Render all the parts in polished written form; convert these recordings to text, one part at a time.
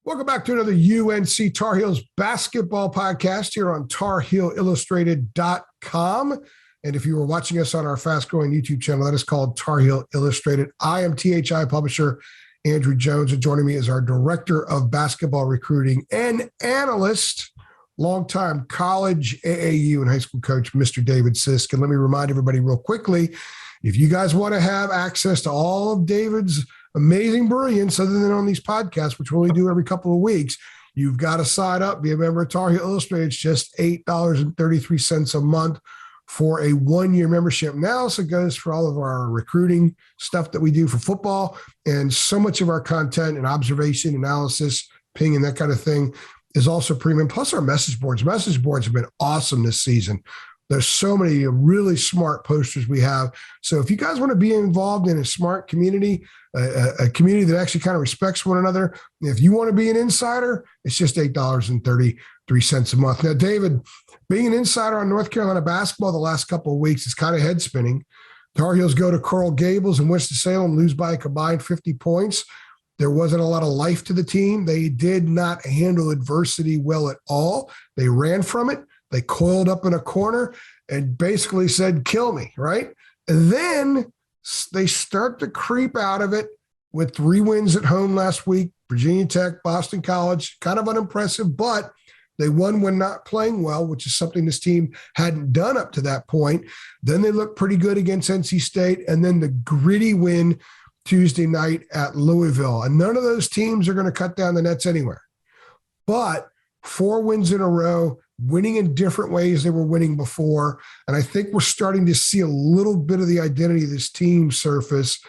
Welcome back to another UNC Tar Heels basketball podcast here on TarHeelIllustrated.com. And if you were watching us on our fast-growing YouTube channel, that is called Tar Heel Illustrated. I am THI publisher Andrew Jones, and joining me is our director of basketball recruiting and analyst, longtime college, AAU, and high school coach, Mr. David Sisk. And let me remind everybody real quickly, if you guys want to have access to all of David's amazing brilliance, other than on these podcasts, which we only do every couple of weeks, you've got to sign up, be a member of Tar Heel Illustrated. It's just $8.33 a month for a one-year membership. And that also goes for all of our recruiting stuff that we do for football, and so much of our content and observation, analysis, ping, and that kind of thing is also premium. Plus our message boards. Message boards have been awesome this season. There's so many really smart posters we have. So if you guys want to be involved in a smart community, a community that actually kind of respects one another, if you want to be an insider, it's just $8.33 a month. Now, David, being an insider on North Carolina basketball the last couple of weeks is kind of head spinning. Tar Heels go to Coral Gables and Winston-Salem, lose by a combined 50 points. There wasn't a lot of life to the team. They did not handle adversity well at all. They ran from it. They coiled up in a corner and basically said, kill me, right? And then they start to creep out of it with 3 wins at home last week, Virginia Tech, Boston College, kind of unimpressive, but they won when not playing well, which is something this team hadn't done up to that point. Then they looked pretty good against NC State, and then the gritty win Tuesday night at Louisville. And none of those teams are going to cut down the nets anywhere. But 4 wins in a row, winning in different ways they were winning before. And I think we're starting to see a little bit of the identity of this team surface,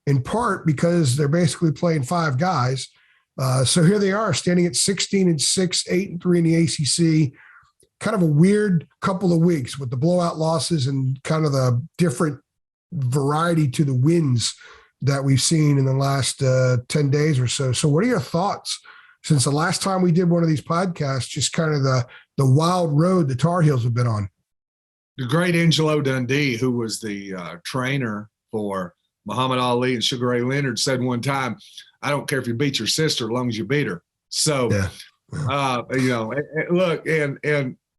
in part because they're basically playing 5 guys. So here they are standing at 16-6, 8-3 in the ACC. Kind of a weird couple of weeks with the blowout losses and kind of the different variety to the wins that we've seen in the last 10 days or so. So what are your thoughts since the last time we did one of these podcasts, just kind of the wild road the Tar Heels have been on? The great Angelo Dundee, who was the trainer for Muhammad Ali and Sugar Ray Leonard, said one time, I don't care if you beat your sister as long as you beat her. So, yeah. Look, and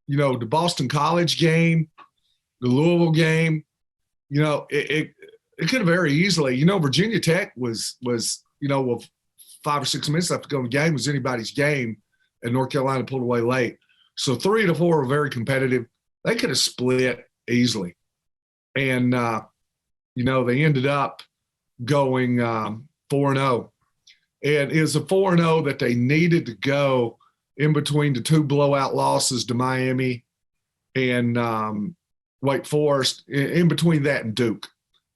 the Boston College game, the Louisville game, it could have very easily, Virginia Tech was with 5 or 6 minutes left to go in the game, was anybody's game, and North Carolina pulled away late. So 3 to 4 were very competitive. They could have split easily. And, they ended up going 4-0. And it was a 4-0 that they needed to go in between the 2 blowout losses to Miami and Wake Forest, in between that and Duke.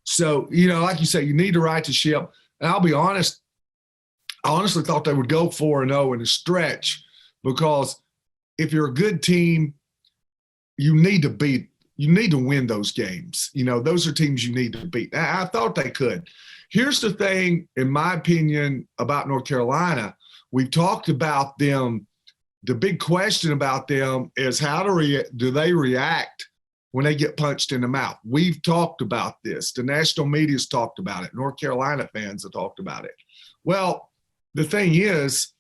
So, like you say, you need to right the ship. And I'll be honest, I honestly thought they would go 4-0 in a stretch, because if you're a good team, you need to win those games. Those are teams you need to beat. I thought they could. Here's the thing, in my opinion, about North Carolina. We've talked about them. The big question about them is how do they react when they get punched in the mouth? We've talked about this. The national media's talked about it. North Carolina fans have talked about it. Well, the thing is,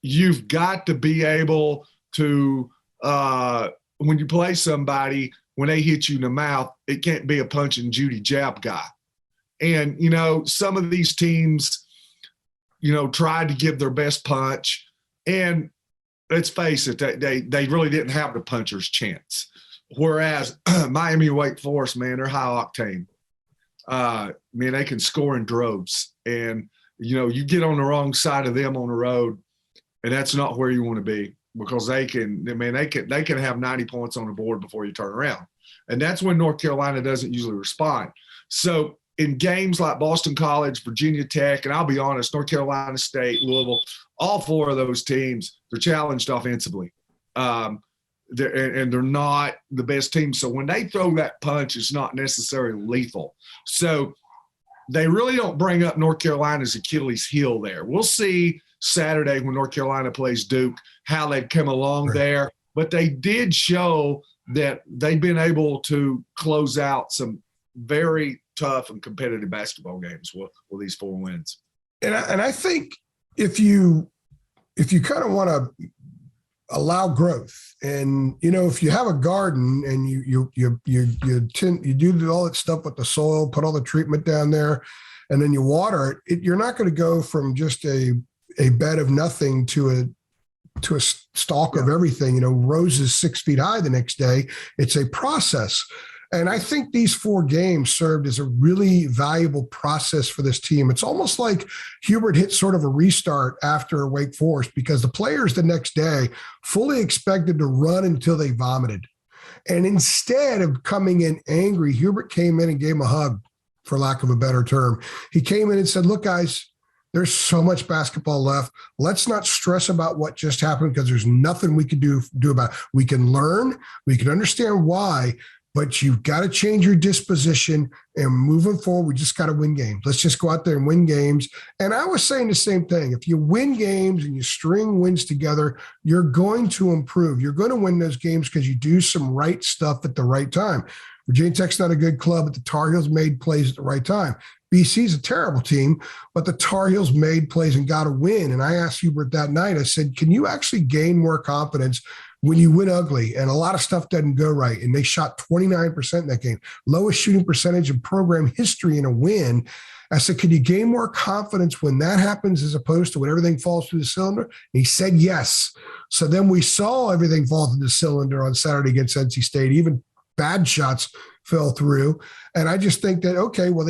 you've got to be able to, when you play somebody, when they hit you in the mouth, it can't be a punch and Judy jab guy. And, some of these teams, tried to give their best punch. And let's face it, they really didn't have the puncher's chance. Whereas Miami and Wake Forest, man, they're high octane. They can score in droves. And, you get on the wrong side of them on the road, and that's not where you want to be, because they can have 90 points on the board before you turn around. And that's when North Carolina doesn't usually respond. So in games like Boston College, Virginia Tech, and I'll be honest, North Carolina State, Louisville, all 4 of those teams, they're challenged offensively. They're not the best team. So when they throw that punch, it's not necessarily lethal. So they really don't bring up North Carolina's Achilles heel there. We'll see Saturday when North Carolina plays Duke how they've come along there. But they did show that they've been able to close out some very tough and competitive basketball games with these 4 wins. And I think if you if you kind of want to allow growth, and if you have a garden and you do all that stuff with the soil, put all the treatment down there, and then you water it, you're not going to go from just a bed of nothing to a stalk of everything, roses 6 feet high the next day. It's a process. And I think these 4 games served as a really valuable process for this team. It's almost like Hubert hit sort of a restart after Wake Forest, because the players the next day fully expected to run until they vomited. And instead of coming in angry, Hubert came in and gave him a hug, for lack of a better term. He came in and said, look, guys, there's so much basketball left. Let's not stress about what just happened, because there's nothing we can do about it. We can learn, we can understand why, but you've got to change your disposition, and moving forward, we just got to win games. Let's just go out there and win games. And I was saying the same thing. If you win games and you string wins together, you're going to improve. You're going to win those games because you do some right stuff at the right time. Virginia Tech's not a good club, but the Tar Heels made plays at the right time. BC's a terrible team, but the Tar Heels made plays and got a win. And I asked Hubert that night, I said, can you actually gain more confidence when you win ugly and a lot of stuff doesn't go right? And they shot 29% in that game, lowest shooting percentage in program history in a win. I said, can you gain more confidence when that happens as opposed to when everything falls through the cylinder? And he said yes. So then we saw everything fall through the cylinder on Saturday against NC State. Even bad shots fell through. And I just think that, okay, well,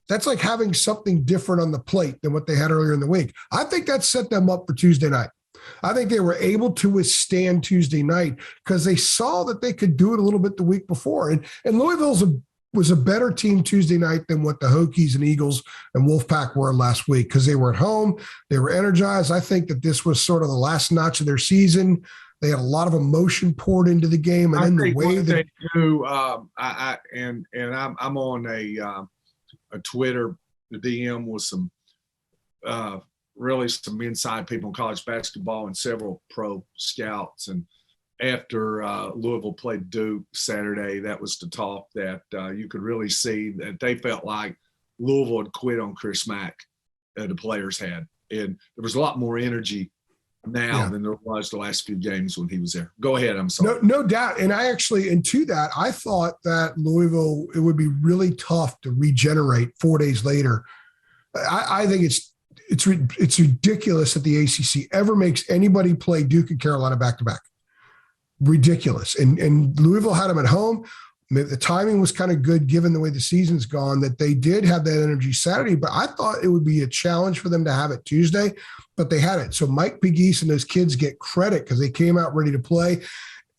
that's like having something different on the plate than what they had earlier in the week. I think that set them up for Tuesday night. I think they were able to withstand Tuesday night because they saw that they could do it a little bit the week before. And Louisville was a better team Tuesday night than what the Hokies and Eagles and Wolfpack were last week, because they were at home. They were energized. I think that this was sort of the last notch of their season. They had a lot of emotion poured into the game, and then the way that they do, I'm on a Twitter DM with some really some inside people in college basketball and several pro scouts. And after Louisville played Duke Saturday, that was the talk that you could really see that they felt like Louisville had quit on Chris Mack, the players had. And there was a lot more energy now than there was the last few games when he was there. Go ahead. I'm sorry. No doubt. And to that, I thought that Louisville, it would be really tough to regenerate 4 days later. I think it's ridiculous that the ACC ever makes anybody play Duke and Carolina back-to-back. Ridiculous. And Louisville had them at home. The timing was kind of good given the way the season's gone, that they did have that energy Saturday, but I thought it would be a challenge for them to have it Tuesday, but they had it. So Mike Pegues and those kids get credit because they came out ready to play.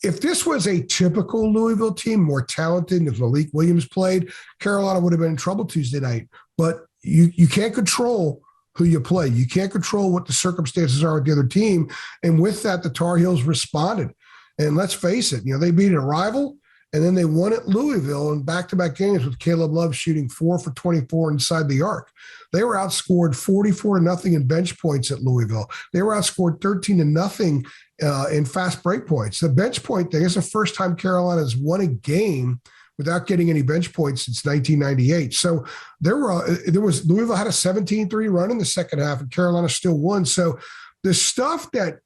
If this was a typical Louisville team, more talented, and if Malik Williams played, Carolina would have been in trouble Tuesday night. But you can't control who you play. You can't control what the circumstances are with the other team. And with that, the Tar Heels responded. And let's face it, they beat a rival. And then they won at Louisville in back-to-back games with Caleb Love shooting 4 for 24 inside the arc. They were outscored 44-0 in bench points at Louisville. They were outscored 13-0 in fast break points. The bench point thing is the first time Carolina's won a game without getting any bench points since 1998. So Louisville had a 17-3 run in the second half, and Carolina still won. So the stuff that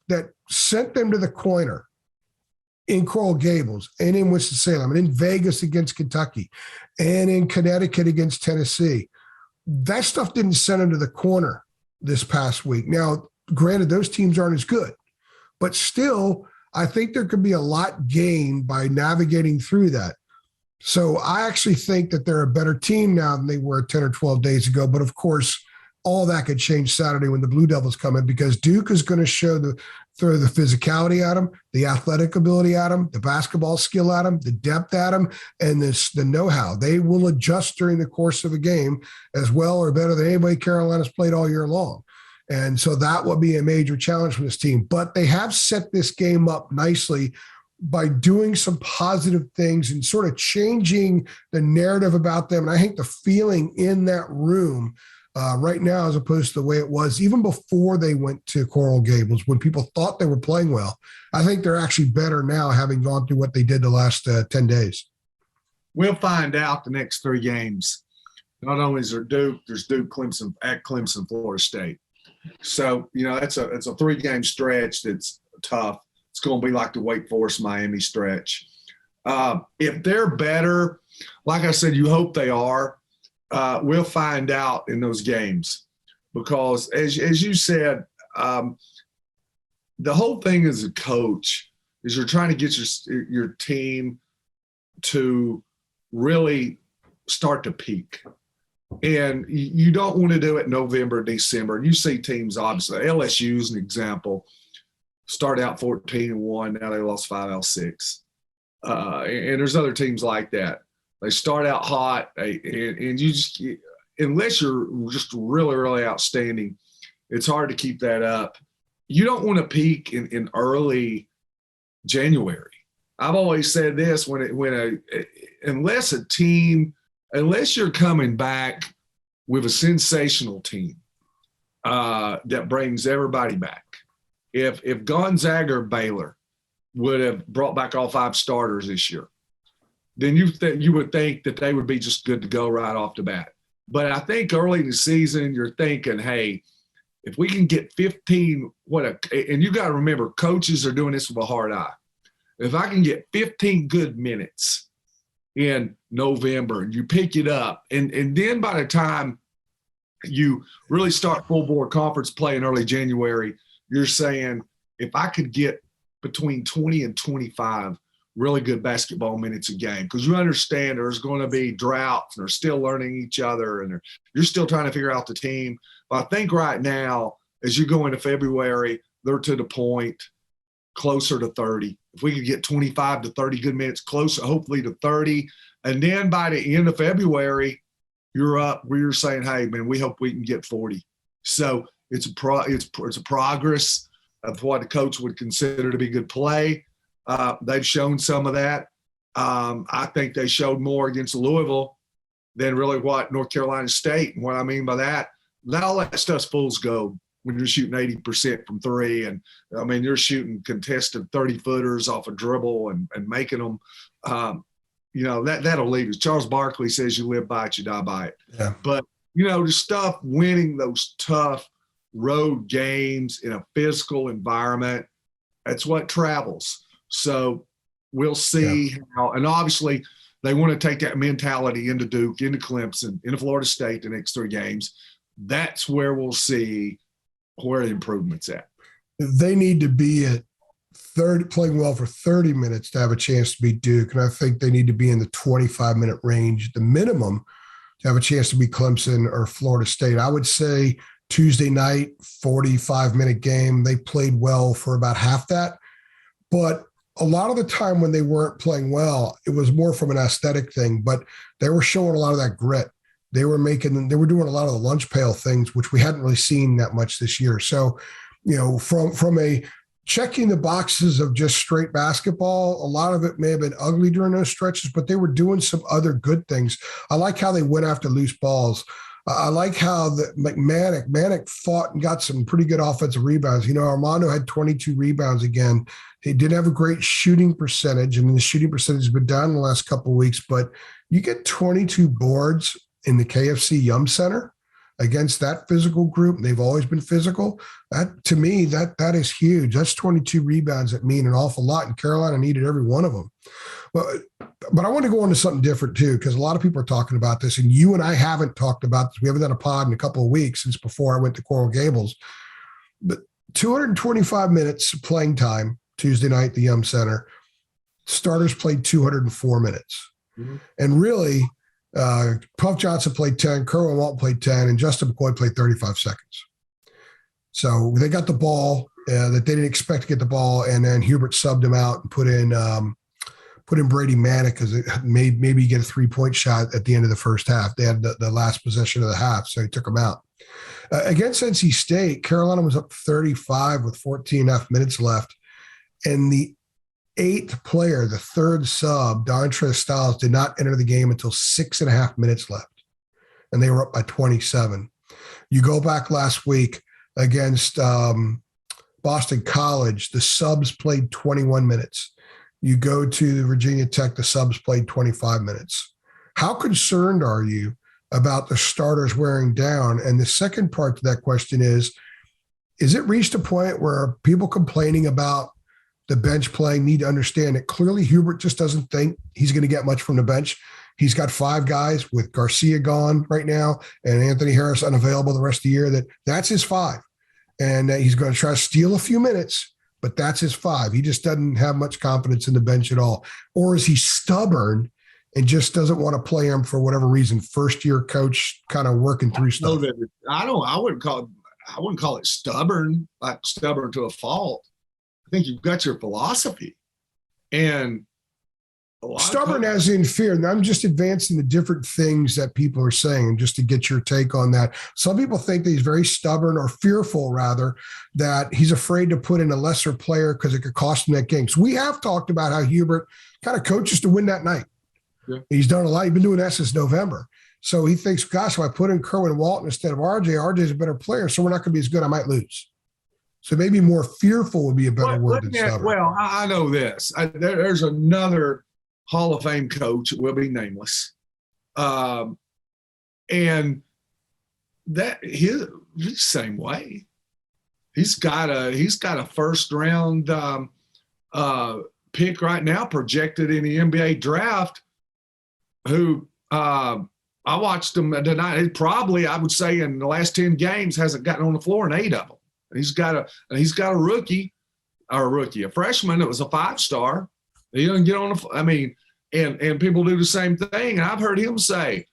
sent them to the corner in Coral Gables and in Winston-Salem and in Vegas against Kentucky and in Connecticut against Tennessee, that stuff didn't send them to the corner this past week. Now, granted, those teams aren't as good, but still, I think there could be a lot gained by navigating through that. So I actually think that they're a better team now than they were 10 or 12 days ago. But of course, all that could change Saturday when the Blue Devils come in, because Duke is going to throw the physicality at them, the athletic ability at them, the basketball skill at them, the depth at them, and the know-how. They will adjust during the course of a game as well or better than anybody Carolina's played all year long. And so that will be a major challenge for this team. But they have set this game up nicely by doing some positive things and sort of changing the narrative about them. And I think the feeling in that room right now, as opposed to the way it was even before they went to Coral Gables, when people thought they were playing well, I think they're actually better now, having gone through what they did the last 10 days. We'll find out the next 3 games. Not only is there Duke, there's Duke, Clemson, at Clemson, Florida State. So, it's a 3-game stretch that's tough. It's going to be like the Wake Forest Miami stretch. If they're better, like I said, you hope they are. We'll find out in those games because, as you said, the whole thing as a coach is you're trying to get your team to really start to peak. And you don't want to do it November, December. And you see teams, obviously, LSU is an example, start out 14-1, now they lost 5 out of 6. And there's other teams like that. They start out hot, and you just, unless you're just really, really outstanding, it's hard to keep that up. You don't want to peak in early January. I've always said this: unless you're coming back with a sensational team that brings everybody back. If Gonzaga or Baylor would have brought back all 5 starters this year, then you would think that they would be just good to go right off the bat. But I think early in the season, you're thinking, hey, if we can get 15, and you got to remember, coaches are doing this with a hard eye. If I can get 15 good minutes in November and you pick it up, and then by the time you really start full board conference play in early January, you're saying, if I could get between 20 and 25 really good basketball minutes a game, because you understand there's going to be droughts and they're still learning each other and you're still trying to figure out the team. But I think right now, as you go into February, they're to the point closer to 30. If we could get 25 to 30 good minutes, closer, hopefully to 30. And then by the end of February, you're up where you're saying, hey, man, we hope we can get 40. So it's a progress of what the coach would consider to be good play. They've shown some of that. I think they showed more against Louisville than really what North Carolina State. And what I mean by that, all that stuff's fool's gold when you're shooting 80% from 3. And, I mean, you're shooting contested 30-footers off a dribble and making them, that'll leave us. Charles Barkley says you live by it, you die by it. Yeah. But, the stuff, winning those tough road games in a physical environment, that's what travels. So we'll see how, and obviously they want to take that mentality into Duke, into Clemson, into Florida State the next 3 games. That's where we'll see where the improvement's at. They need to be at playing well for 30 minutes to have a chance to beat Duke. And I think they need to be in the 25-minute range, the minimum, to have a chance to beat Clemson or Florida State. I would say Tuesday night, 45-minute game, they played well for about half that. But a lot of the time when they weren't playing well, it was more from an aesthetic thing, but they were showing a lot of that grit. They were doing a lot of the lunch pail things, which we hadn't really seen that much this year. So, from a checking the boxes of just straight basketball, a lot of it may have been ugly during those stretches, but they were doing some other good things. I like how they went after loose balls. I like how Manic fought and got some pretty good offensive rebounds. Armando had 22 rebounds again. He didn't have a great shooting percentage. I mean, the shooting percentage has been down in the last couple of weeks, but you get 22 boards in the KFC Yum Center against that physical group. They've always been physical. That, to me, that is huge. That's 22 rebounds that mean an awful lot, and Carolina needed every one of them. But I want to go on to something different too, because a lot of people are talking about this, and you and I haven't talked about this. We haven't done a pod in a couple of weeks since before I went to Coral Gables. But 225 minutes playing time Tuesday night at the Yum Center. Starters played 204 minutes. Mm-hmm. And really, Puff Johnson played 10, Kerwin Walton played 10, and Justin McCoy played 35 seconds. So they got the ball that they didn't expect to get the ball, and then Hubert subbed him out and put in Brady Manick because it made maybe get a 3-point shot at the end of the first half. They had the last possession of the half, so he took him out. Against NC State, Carolina was up 35 with 14.5 minutes left, and the 8th player, the 3rd sub, Dontrez Styles, did not enter the game until 6.5 minutes left, and they were up by 27. You go back last week against Boston College, the subs played 21 minutes. You go to Virginia Tech, the subs played 25 minutes. How concerned are you about the starters wearing down? And the second part to that question is, is it reached a point where people complaining about the bench playing need to understand that clearly Hubert just doesn't think he's going to get much from the bench? He's got 5 guys with Garcia gone right now and Anthony Harris unavailable the rest of the year. That's his 5. And he's going to try to steal a few minutes, but that's his 5. He just doesn't have much confidence in the bench at all. Or is he stubborn and just doesn't want to play him for whatever reason? First year coach kind of working through stuff. I wouldn't call it stubborn, like stubborn to a fault. I think you've got your philosophy. And stubborn as in fear. And I'm just advancing the different things that people are saying just to get your take on that. Some people think that he's very stubborn, or fearful rather, that he's afraid to put in a lesser player because it could cost him that game. So we have talked about how Hubert kind of coaches to win that night. Yeah. He's done a lot. He's been doing that since November. So he thinks, gosh, if I put in Kerwin Walton instead of RJ's a better player, so we're not going to be as good. I might lose. So maybe more fearful would be a better word than stubborn. Well, I know this. There's another Hall of Fame coach, it will be nameless. And that he's the same way. He's got a first round pick right now projected in the NBA draft, who I watched him tonight. Probably, I would say, in the last 10 games hasn't gotten on the floor in 8 of them. He's got a a freshman that was a 5-star. He doesn't get on the. And people do the same thing. And I've heard him say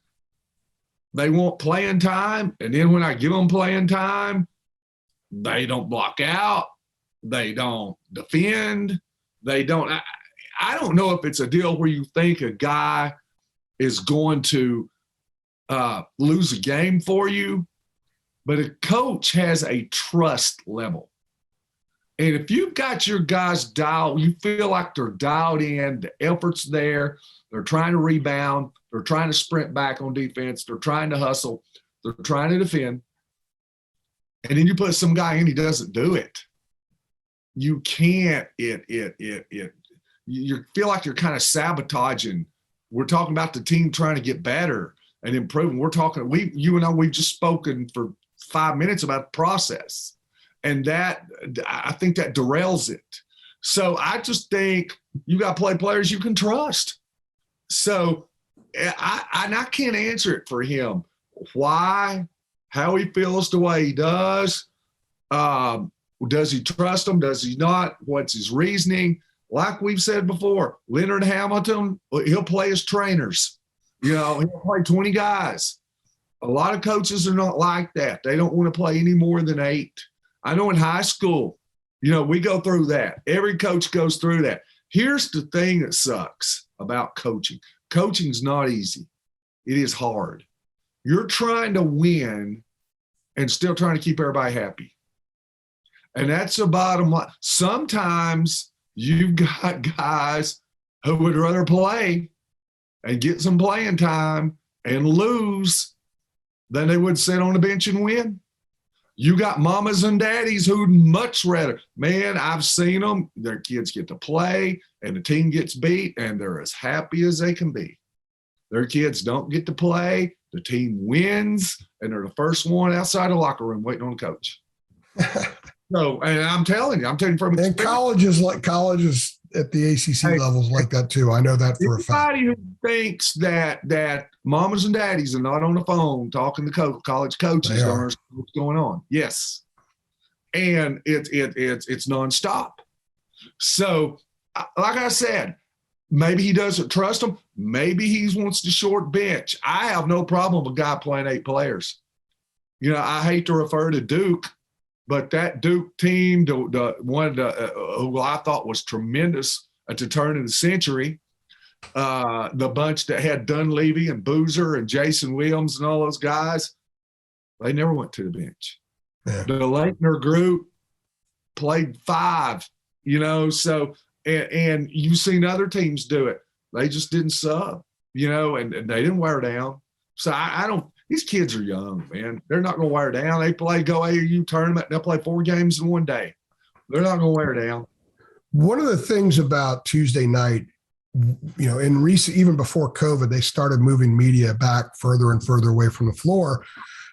they want playing time, and then when I give them playing time, they don't block out, they don't defend, they don't. I don't know if it's a deal where you think a guy is going to lose a game for you, but a coach has a trust level. And if you've got your guys dialed, you feel like they're dialed in, the effort's there, they're trying to rebound, they're trying to sprint back on defense, they're trying to hustle, they're trying to defend, and then you put some guy in, he doesn't do it. You can't, you feel like you're kind of sabotaging. We're talking about the team trying to get better and improving. We're talking, you and I, we've just spoken for 5 minutes about the process. And that, I think that derails it. So I just think you got to play players you can trust. So I can't answer it for him. Why, how he feels the way he does. Does he trust them? Does he not? What's his reasoning? Like we've said before, Leonard Hamilton, he'll play his trainers. He'll play 20 guys. A lot of coaches are not like that. They don't want to play any more than 8. I know in high school, we go through that. Every coach goes through that. Here's the thing that sucks about coaching. Coaching's not easy. It is hard. You're trying to win and still trying to keep everybody happy. And that's the bottom line. Sometimes you've got guys who would rather play and get some playing time and lose than they would sit on the bench and win. You got mamas and daddies who'd much rather, man, I've seen them, their kids get to play and the team gets beat and they're as happy as they can be. Their kids don't get to play, the team wins, and they're the first one outside the locker room waiting on the coach. So, and I'm telling you from experience. And colleges at the ACC levels like that too. I know that for a fact. Anybody who thinks that mamas and daddies are not on the phone talking to college coaches don't understand what's going on. Yes, and it's nonstop. So, like I said, maybe he doesn't trust them. Maybe he wants to short bench. I have no problem with a guy playing 8 players. I hate to refer to Duke. But that Duke team, the one who I thought was tremendous at the turn of the century, the bunch that had Dunleavy and Boozer and Jason Williams and all those guys, they never went to the bench. Yeah. The Leitner group played 5, so and you've seen other teams do it. They just didn't sub, and they didn't wear down. So I don't. These kids are young, man. They're not going to wear down. They go AAU tournament. They'll play 4 games in one day. They're not going to wear down. One of the things about Tuesday night, in recent, even before COVID, they started moving media back further and further away from the floor.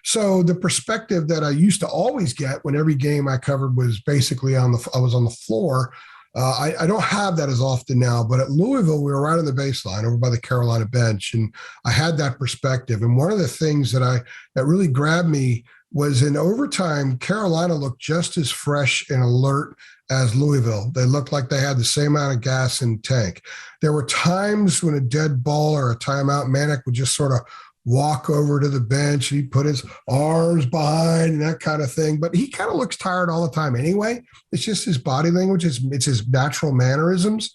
So the perspective that I used to always get when every game I covered was basically I was on the floor. I don't have that as often now, but at Louisville, we were right on the baseline over by the Carolina bench, and I had that perspective. And one of the things that really grabbed me was in overtime, Carolina looked just as fresh and alert as Louisville. They looked like they had the same amount of gas in the tank. There were times when a dead ball or a timeout, Manic would just sort of walk over to the bench. He'd put his arms behind and that kind of thing. But he kind of looks tired all the time anyway. It's just his body language. It's his natural mannerisms.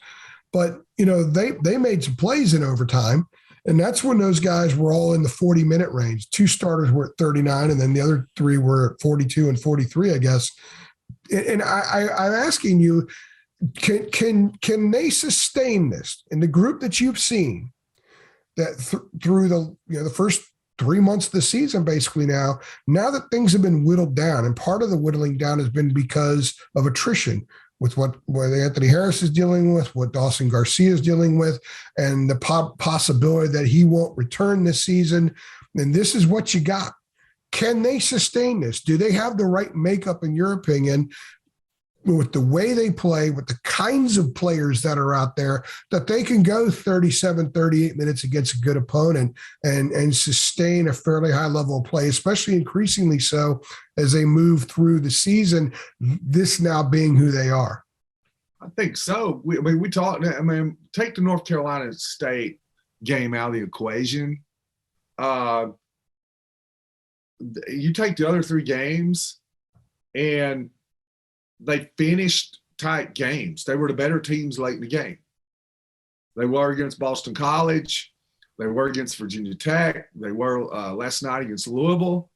But, they made some plays in overtime. And that's when those guys were all in the 40-minute range. Two starters were at 39, and then the other three were at 42 and 43, I guess. And I'm asking you, can they sustain this in the group that you've seen? That through the first 3 months of the season, basically now that things have been whittled down, and part of the whittling down has been because of attrition with what Anthony Harris is dealing with, what Dawson Garcia is dealing with, and the possibility that he won't return this season. And this is what you got. Can they sustain this? Do they have the right makeup, in your opinion, with the way they play, with the kinds of players that are out there, that they can go 37, 38 minutes against a good opponent and sustain a fairly high level of play, especially increasingly so as they move through the season, this now being who they are? I think so. Take the North Carolina State game out of the equation. You take the other three games, and they finished tight games. They were the better teams late in the game. They were against Boston College. They were against Virginia Tech. They were last night against Louisville.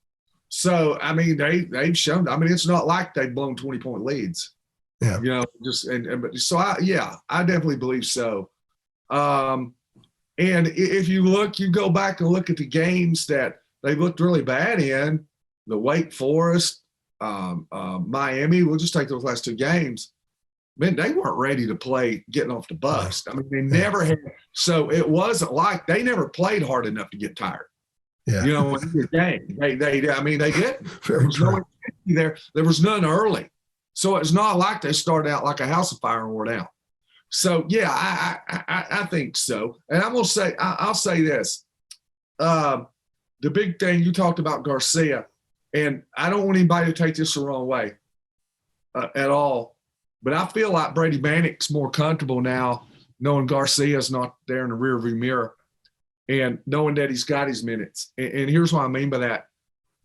So, they've shown. It's not like they've blown 20-point leads. Yeah. I definitely believe so. And if you go back and look at the games that they looked really bad in, the Wake Forest, Miami, we'll just take those last two games. Man, they weren't ready to play getting off the bus. They never had. So it wasn't like they never played hard enough to get tired. Yeah. In the game. They didn't. There was no intensity there. There was none early. So it's not like they started out like a house of fire and wore down. So, yeah, I think so. And I'm going to say, I'll say this. The big thing you talked about Garcia, and I don't want anybody to take this the wrong way at all, but I feel like Brady Manick's more comfortable now knowing Garcia's not there in the rearview mirror and knowing that he's got his minutes. And here's what I mean by that.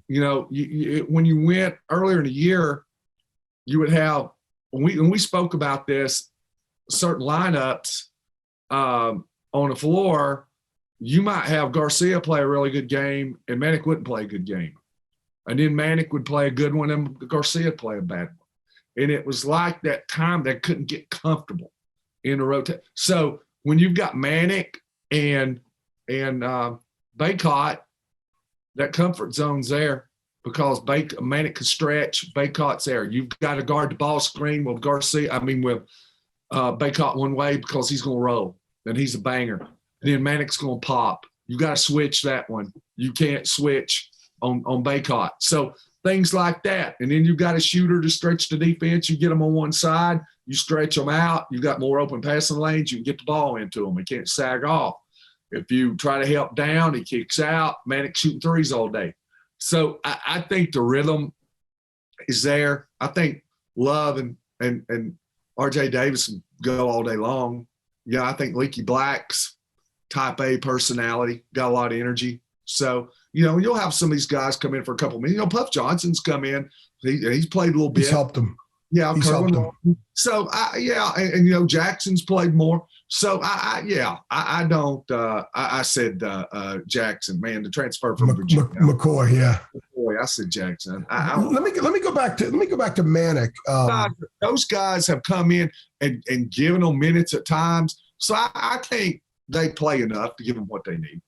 When you went earlier in the year, you would have – when we spoke about this, certain lineups on the floor, you might have Garcia play a really good game and Manick wouldn't play a good game. And then Manick would play a good one and Garcia would play a bad one. And it was like that time they couldn't get comfortable in the rotation. So when you've got Manick and Baycott, that comfort zone's there because Manick can stretch, Baycott's there. You've got to guard the ball screen with Baycott one way because he's going to roll and he's a banger. And then Manick's going to pop. You got to switch that one. You can't switch on Baycott. So things like that. And then you've got a shooter to stretch the defense. You get them on one side. You stretch them out. You've got more open passing lanes. You can get the ball into them. It can't sag off. If you try to help down, he kicks out. Manick shooting threes all day. So I think the rhythm is there. I think Love and R.J. Davis can go all day long. Yeah, I think Leaky Black's type A personality, got a lot of energy. So, you'll have some of these guys come in for a couple of minutes. Puff Johnson's come in. He's played a little bit. He's helped him. Yeah, he's helped him. So, and Jackson's played more. So, I said Jackson, man, the transfer from Virginia. McCoy, yeah. McCoy, I said Jackson. Let me go back to Manick. Those guys have come in and given them minutes at times. So, I think they play enough to give them what they need.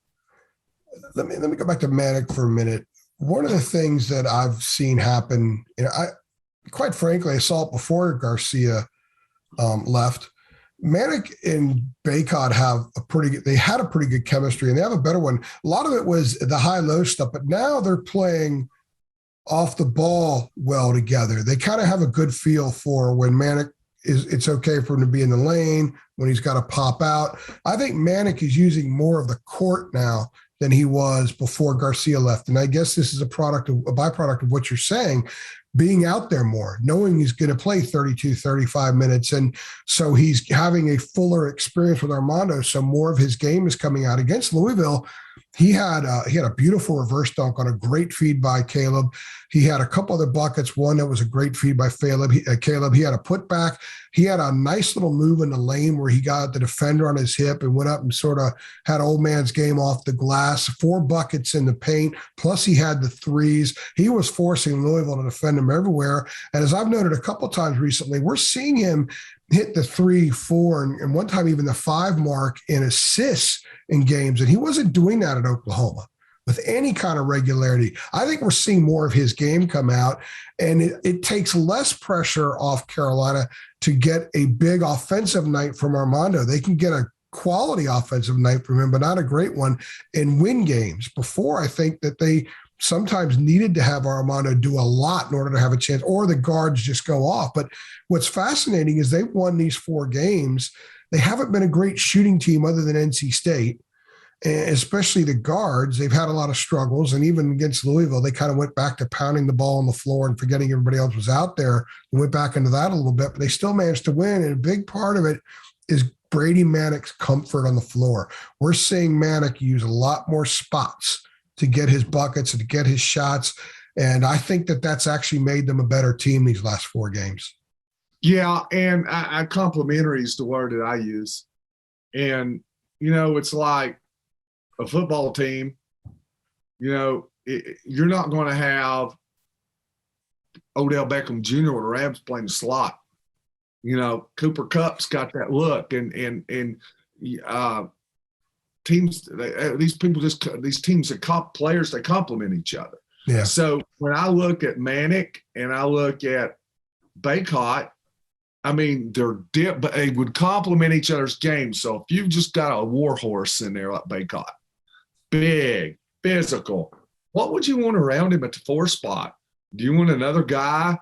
Let me go back to Manick for a minute. One of the things that I've seen happen, quite frankly, I saw it before Garcia left. Manick and Baycott had a pretty good chemistry, and they have a better one. A lot of it was the high-low stuff, but now they're playing off the ball well together. They kind of have a good feel for when Manic it's okay for him to be in the lane, when he's got to pop out. I think Manic is using more of the court now than he was before Garcia left. And I guess this is a byproduct of what you're saying, being out there more, knowing he's going to play 32, 35 minutes. And so he's having a fuller experience with Armando. So more of his game is coming out. Against Louisville, he had a beautiful reverse dunk on a great feed by Caleb. He had a couple other buckets. One that was a great feed by Caleb. He had a putback. He had a nice little move in the lane where he got the defender on his hip and went up and sort of had old man's game off the glass. 4 buckets in the paint. Plus he had the threes. He was forcing Louisville to defend him everywhere. And as I've noted a couple times recently, we're seeing him hit the 3, 4, and one time even the 5 mark in assists in games. And he wasn't doing that at Oklahoma with any kind of regularity. I think we're seeing more of his game come out, and it takes less pressure off Carolina to get a big offensive night from Armando. They can get a quality offensive night from him, but not a great one, and win games. Before, I think that they sometimes needed to have Armando do a lot in order to have a chance, or the guards just go off. But what's fascinating is they've won these 4 games. They haven't been a great shooting team other than NC State, and especially the guards. They've had a lot of struggles, and even against Louisville, they kind of went back to pounding the ball on the floor and forgetting everybody else was out there. They went back into that a little bit, but they still managed to win, and a big part of it is Brady Manek's comfort on the floor. We're seeing Manek use a lot more spots to get his buckets and to get his shots, and I think that that's actually made them a better team these last 4 games. Yeah, and I complimentary is the word that I use. And, it's like a football team, you're not going to have Odell Beckham Jr. or the Rams playing the slot. Cooper Kupp's got that look, and teams, these teams that players, they complement each other. Yeah. So when I look at Manek and I look at Bacot, I mean, they would complement each other's games. So if you've just got a war horse in there like Bacot, big, physical, what would you want around him at the 4 spot? Do you want another guy,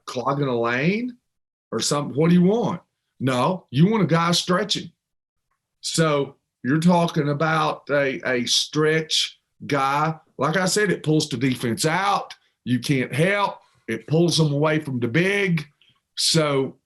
clogging a lane or something? What do you want? No, you want a guy stretching. So you're talking about a stretch guy. Like I said, it pulls the defense out. You can't help. It pulls them away from the big. So,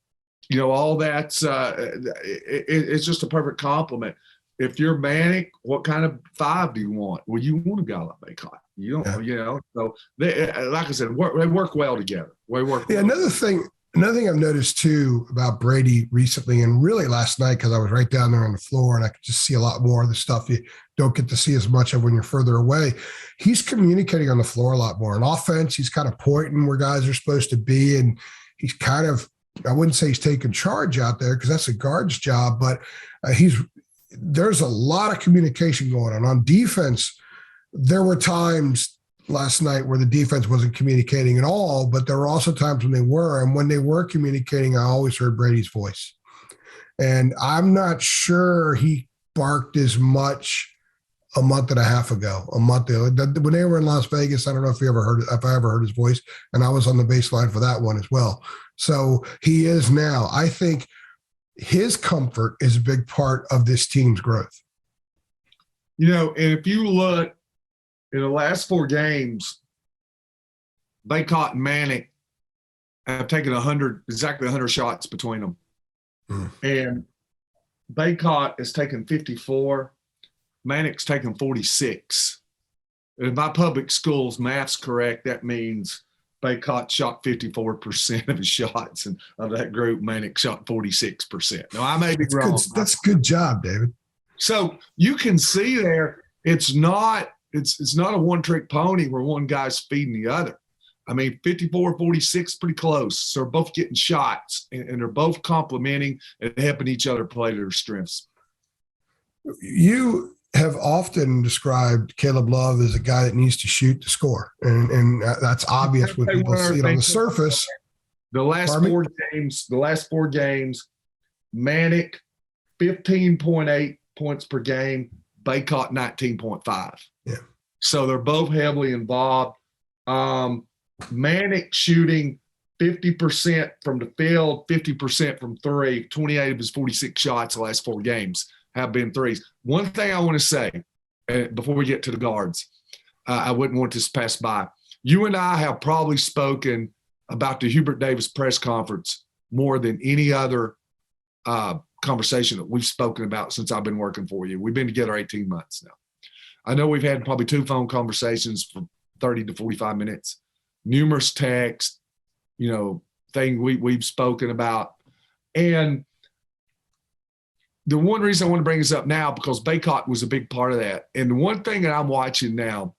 all that's it's just a perfect complement. If you're Manek, what kind of 5 do you want? Well, you want a guy like Bacot. You don't, So they, like I said, they work well together. Another thing I've noticed too about Brady recently, and really last night, because I was right down there on the floor and I could just see a lot more of the stuff you don't get to see as much of when you're further away. He's communicating on the floor a lot more. On offense, he's kind of pointing where guys are supposed to be, and he's kind of, I wouldn't say he's taking charge out there because that's a guard's job, but there's a lot of communication going on. On defense, there were times last night where the defense wasn't communicating at all, but there were also times when they were. And when they were communicating, I always heard Brady's voice. And I'm not sure he barked as much a month and a half ago, when they were in Las Vegas. I don't know if I ever heard his voice, and I was on the baseline for that one as well. So he is now. I think his comfort is a big part of this team's growth. And if you look in the last 4 games, Bacot and Manek have taken exactly 100 shots between them. And Bacot has taken 54. Manek's taken 46. If my public school's math's correct, that means Bacot shot 54% of his shots, and of that group, Manek shot 46%. Now, I may be wrong. That's a good job, David. So you can see there, it's not a one-trick pony where one guy's feeding the other. I mean, 54, 46, pretty close. So they're both getting shots, and they're both complementing and helping each other play to their strengths. You have often described Caleb Love as a guy that needs to shoot to score, and that's obvious when people see it on the surface. The last 4 games, Manek 15.8 points per game, Bacot 19.5. Yeah. So they're both heavily involved. Manic shooting 50% from the field, 50% from three. 28 of his 46 shots the last 4 games have been threes. One thing I want to say before we get to the guards, I wouldn't want this to pass by. You and I have probably spoken about the Hubert Davis press conference more than any other conversation that we've spoken about since I've been working for you. We've been together 18 months now. I know we've had probably 2 phone conversations for 30 to 45 minutes, numerous texts, thing we've spoken about. And the one reason I want to bring this up now, because Baycott was a big part of that. And the one thing that I'm watching now,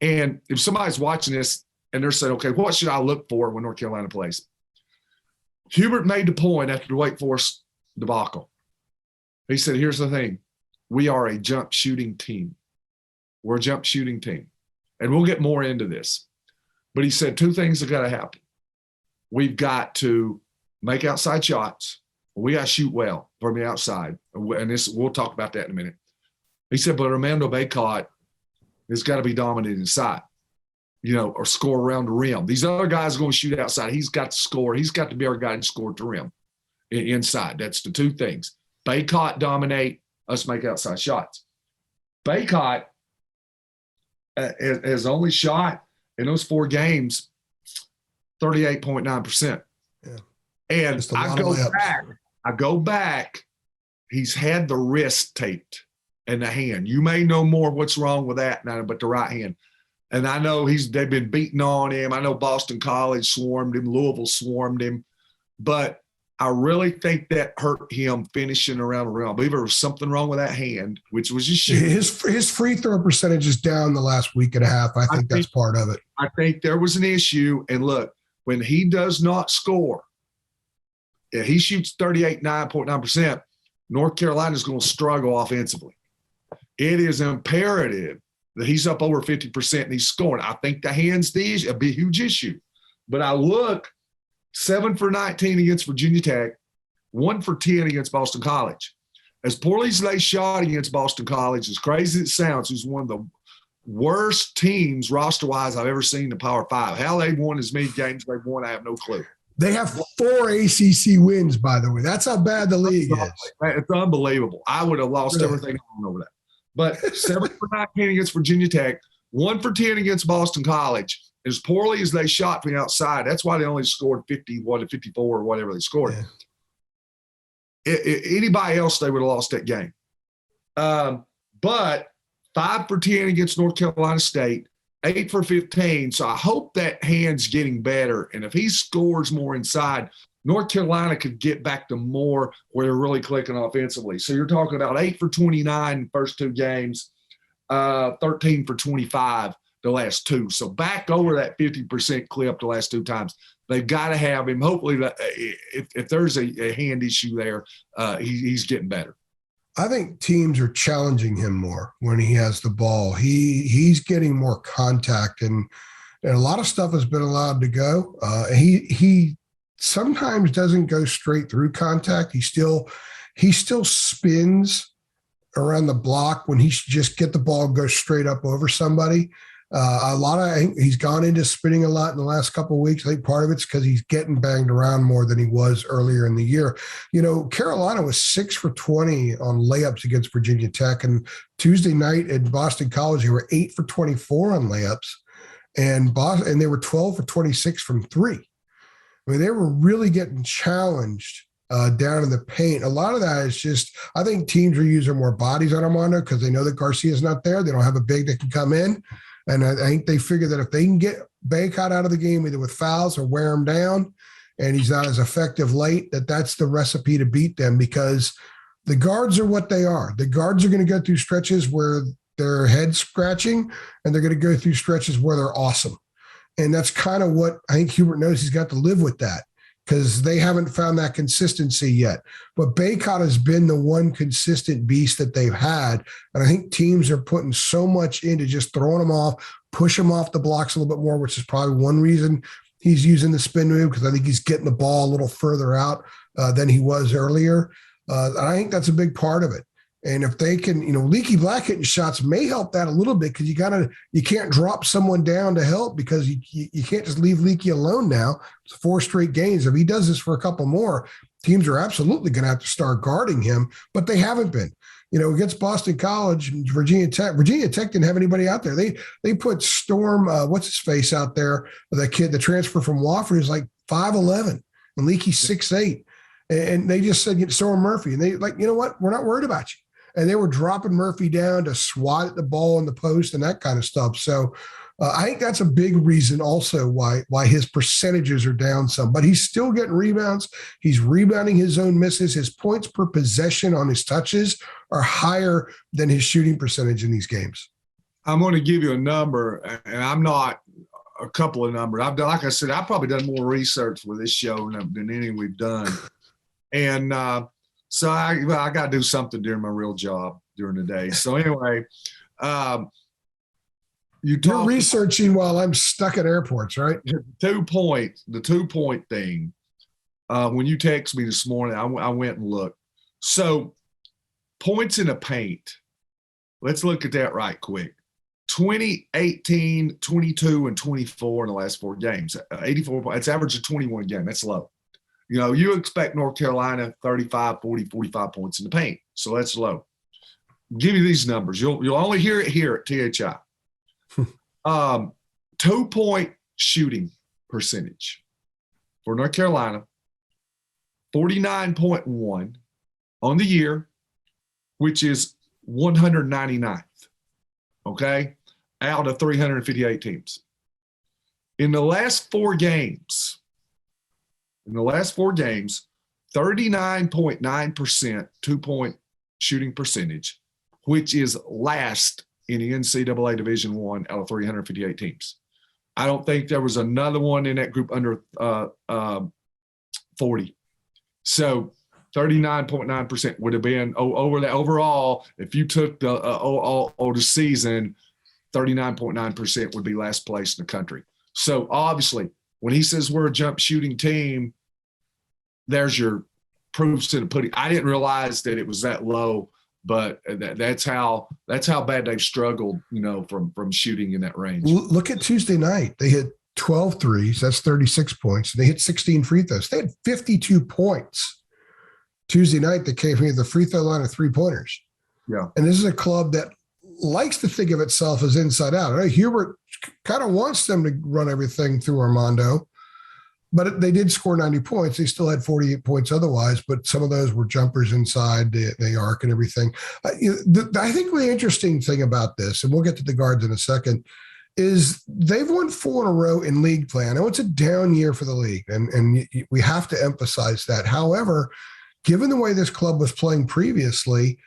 and if somebody's watching this and they're saying, okay, what should I look for when North Carolina plays? Hubert made the point after the Wake Forest debacle. He said, here's the thing. We are a jump shooting team. We're a jump shooting team. And we'll get more into this. But he said 2 things have got to happen. We've got to make outside shots. We got to shoot well from the outside. And we'll talk about that in a minute. He said, but Armando Baycott has got to be dominant inside, or score around the rim. These other guys are going to shoot outside. He's got to score. He's got to be our guy to score at the rim inside. That's the 2 things. Baycott dominate, us make outside shots. Baycott has only shot in those 4 games 38.9%. Yeah. And I go back, he's had the wrist taped and the hand. You may know more what's wrong with that now, but the right hand. And I know they've been beating on him. I know Boston College swarmed him, Louisville swarmed him, but I really think that hurt him finishing around the rim. I believe there was something wrong with that hand, which was just shooting. His free throw percentage is down the last week and a half. I think that's part of it. I think there was an issue. And look, when he does not score, if he shoots 9.9%, North Carolina is going to struggle offensively. It is imperative that he's up over 50% and he's scoring. I think the hand's a big, huge issue. But I look, 7 for 19 against Virginia Tech, 1 for 10 against Boston College. As poorly as they shot against Boston College, as crazy as it sounds, who's one of the worst teams roster-wise I've ever seen in the Power 5. How they've won as many games they've won, I have no clue. They have 4 ACC wins, by the way. That's how bad the league is. It's unbelievable. I would have lost everything on over that. But 7 for 19 against Virginia Tech, 1 for 10 against Boston College. As poorly as they shot from the outside, that's why they only scored 54 or whatever they scored. Yeah. Anybody else, they would have lost that game. But 5 for 10 against North Carolina State, 8 for 15. So I hope that hand's getting better. And if he scores more inside, North Carolina could get back to more where they're really clicking offensively. So you're talking about 8 for 29 first 2 games, 13 for 25 the last 2. So back over that 50% clip the last 2 times. They've got to have him. Hopefully, if there's a hand issue there, he's getting better. I think teams are challenging him more when he has the ball. He's getting more contact, and a lot of stuff has been allowed to go. He sometimes doesn't go straight through contact. He still spins around the block when he should just get the ball and go straight up over somebody. He's gone into spinning a lot in the last couple of weeks. I think part of it's because he's getting banged around more than he was earlier in the year. Carolina was 6 for 20 on layups against Virginia Tech, and Tuesday night at Boston College, they were 8 for 24 on layups, and they were 12 for 26 from 3. I mean, they were really getting challenged down in the paint. A lot of that is just, I think teams are using more bodies on Armando because they know that Garcia's not there. They don't have a big that can come in. And I think they figure that if they can get Baycott out of the game, either with fouls or wear him down, and he's not as effective late, that's the recipe to beat them, because the guards are what they are. The guards are going to go through stretches where they're head scratching, and they're going to go through stretches where they're awesome. And that's kind of what I think Hubert knows. He's got to live with that, because they haven't found that consistency yet. But Baycott has been the one consistent beast that they've had. And I think teams are putting so much into just throwing him off, push him off the blocks a little bit more, which is probably one reason he's using the spin move, because I think he's getting the ball a little further out than he was earlier. And I think that's a big part of it. And if they can, Leaky Black hitting shots may help that a little bit because you can't drop someone down to help because you can't just leave Leaky alone now. It's 4 straight games. If he does this for a couple more, teams are absolutely going to have to start guarding him, but they haven't been. Against Boston College, Virginia Tech didn't have anybody out there. They put Storm, what's his face out there, the kid, the transfer from Wofford is like 5'11", and Leaky's 6'8". And they just said, Storm Murphy. And they like, you know what? We're not worried about you. And they were dropping Murphy down to swat at the ball in the post and that kind of stuff. So I think that's a big reason also why his percentages are down some. But he's still getting rebounds. He's rebounding his own misses. His points per possession on his touches are higher than his shooting percentage in these games. I'm going to give you a number, and I'm not a couple of numbers. I've done, like I said, I've probably done more research with this show than any we've done. And so I got to do something during my real job during the day. So anyway, you're researching while I'm stuck at airports, right? The 2-point thing. When you text me this morning, I went and looked. So points in the paint. Let's look at that right quick. 20, 18, 22, and 24 in the last 4 games. 84 points. It's average of 21 a game. That's low. You expect North Carolina 35, 40, 45 points in the paint. So that's low. Give you these numbers. You'll only hear it here at THI. 2-point shooting percentage for North Carolina, 49.1 on the year, which is 199th, okay, out of 358 teams. In the last 4 games, 39.9% 2-point shooting percentage, which is last in the NCAA Division I out of 358 teams. I don't think there was another one in that group under 40. So 39.9% would have been over the overall. If you took the season, 39.9% would be last place in the country. So obviously, when he says we're a jump shooting team, there's your proofs to the pudding. I didn't realize that it was that low, but that's how bad they've struggled, from shooting in that range. Look at Tuesday night. They hit 12 threes. That's 36 points. They hit 16 free throws. They had 52 points Tuesday night that came from the free throw line of 3-pointers. Yeah. And this is a club that likes to think of itself as inside out. Right? Hubert kind of wants them to run everything through Armando, but they did score 90 points. They still had 48 points otherwise, but some of those were jumpers inside the arc and everything. I think the interesting thing about this, and we'll get to the guards in a second, is they've won 4 in a row in league play. I know it's a down year for the league, and we have to emphasize that. However, given the way this club was playing previously,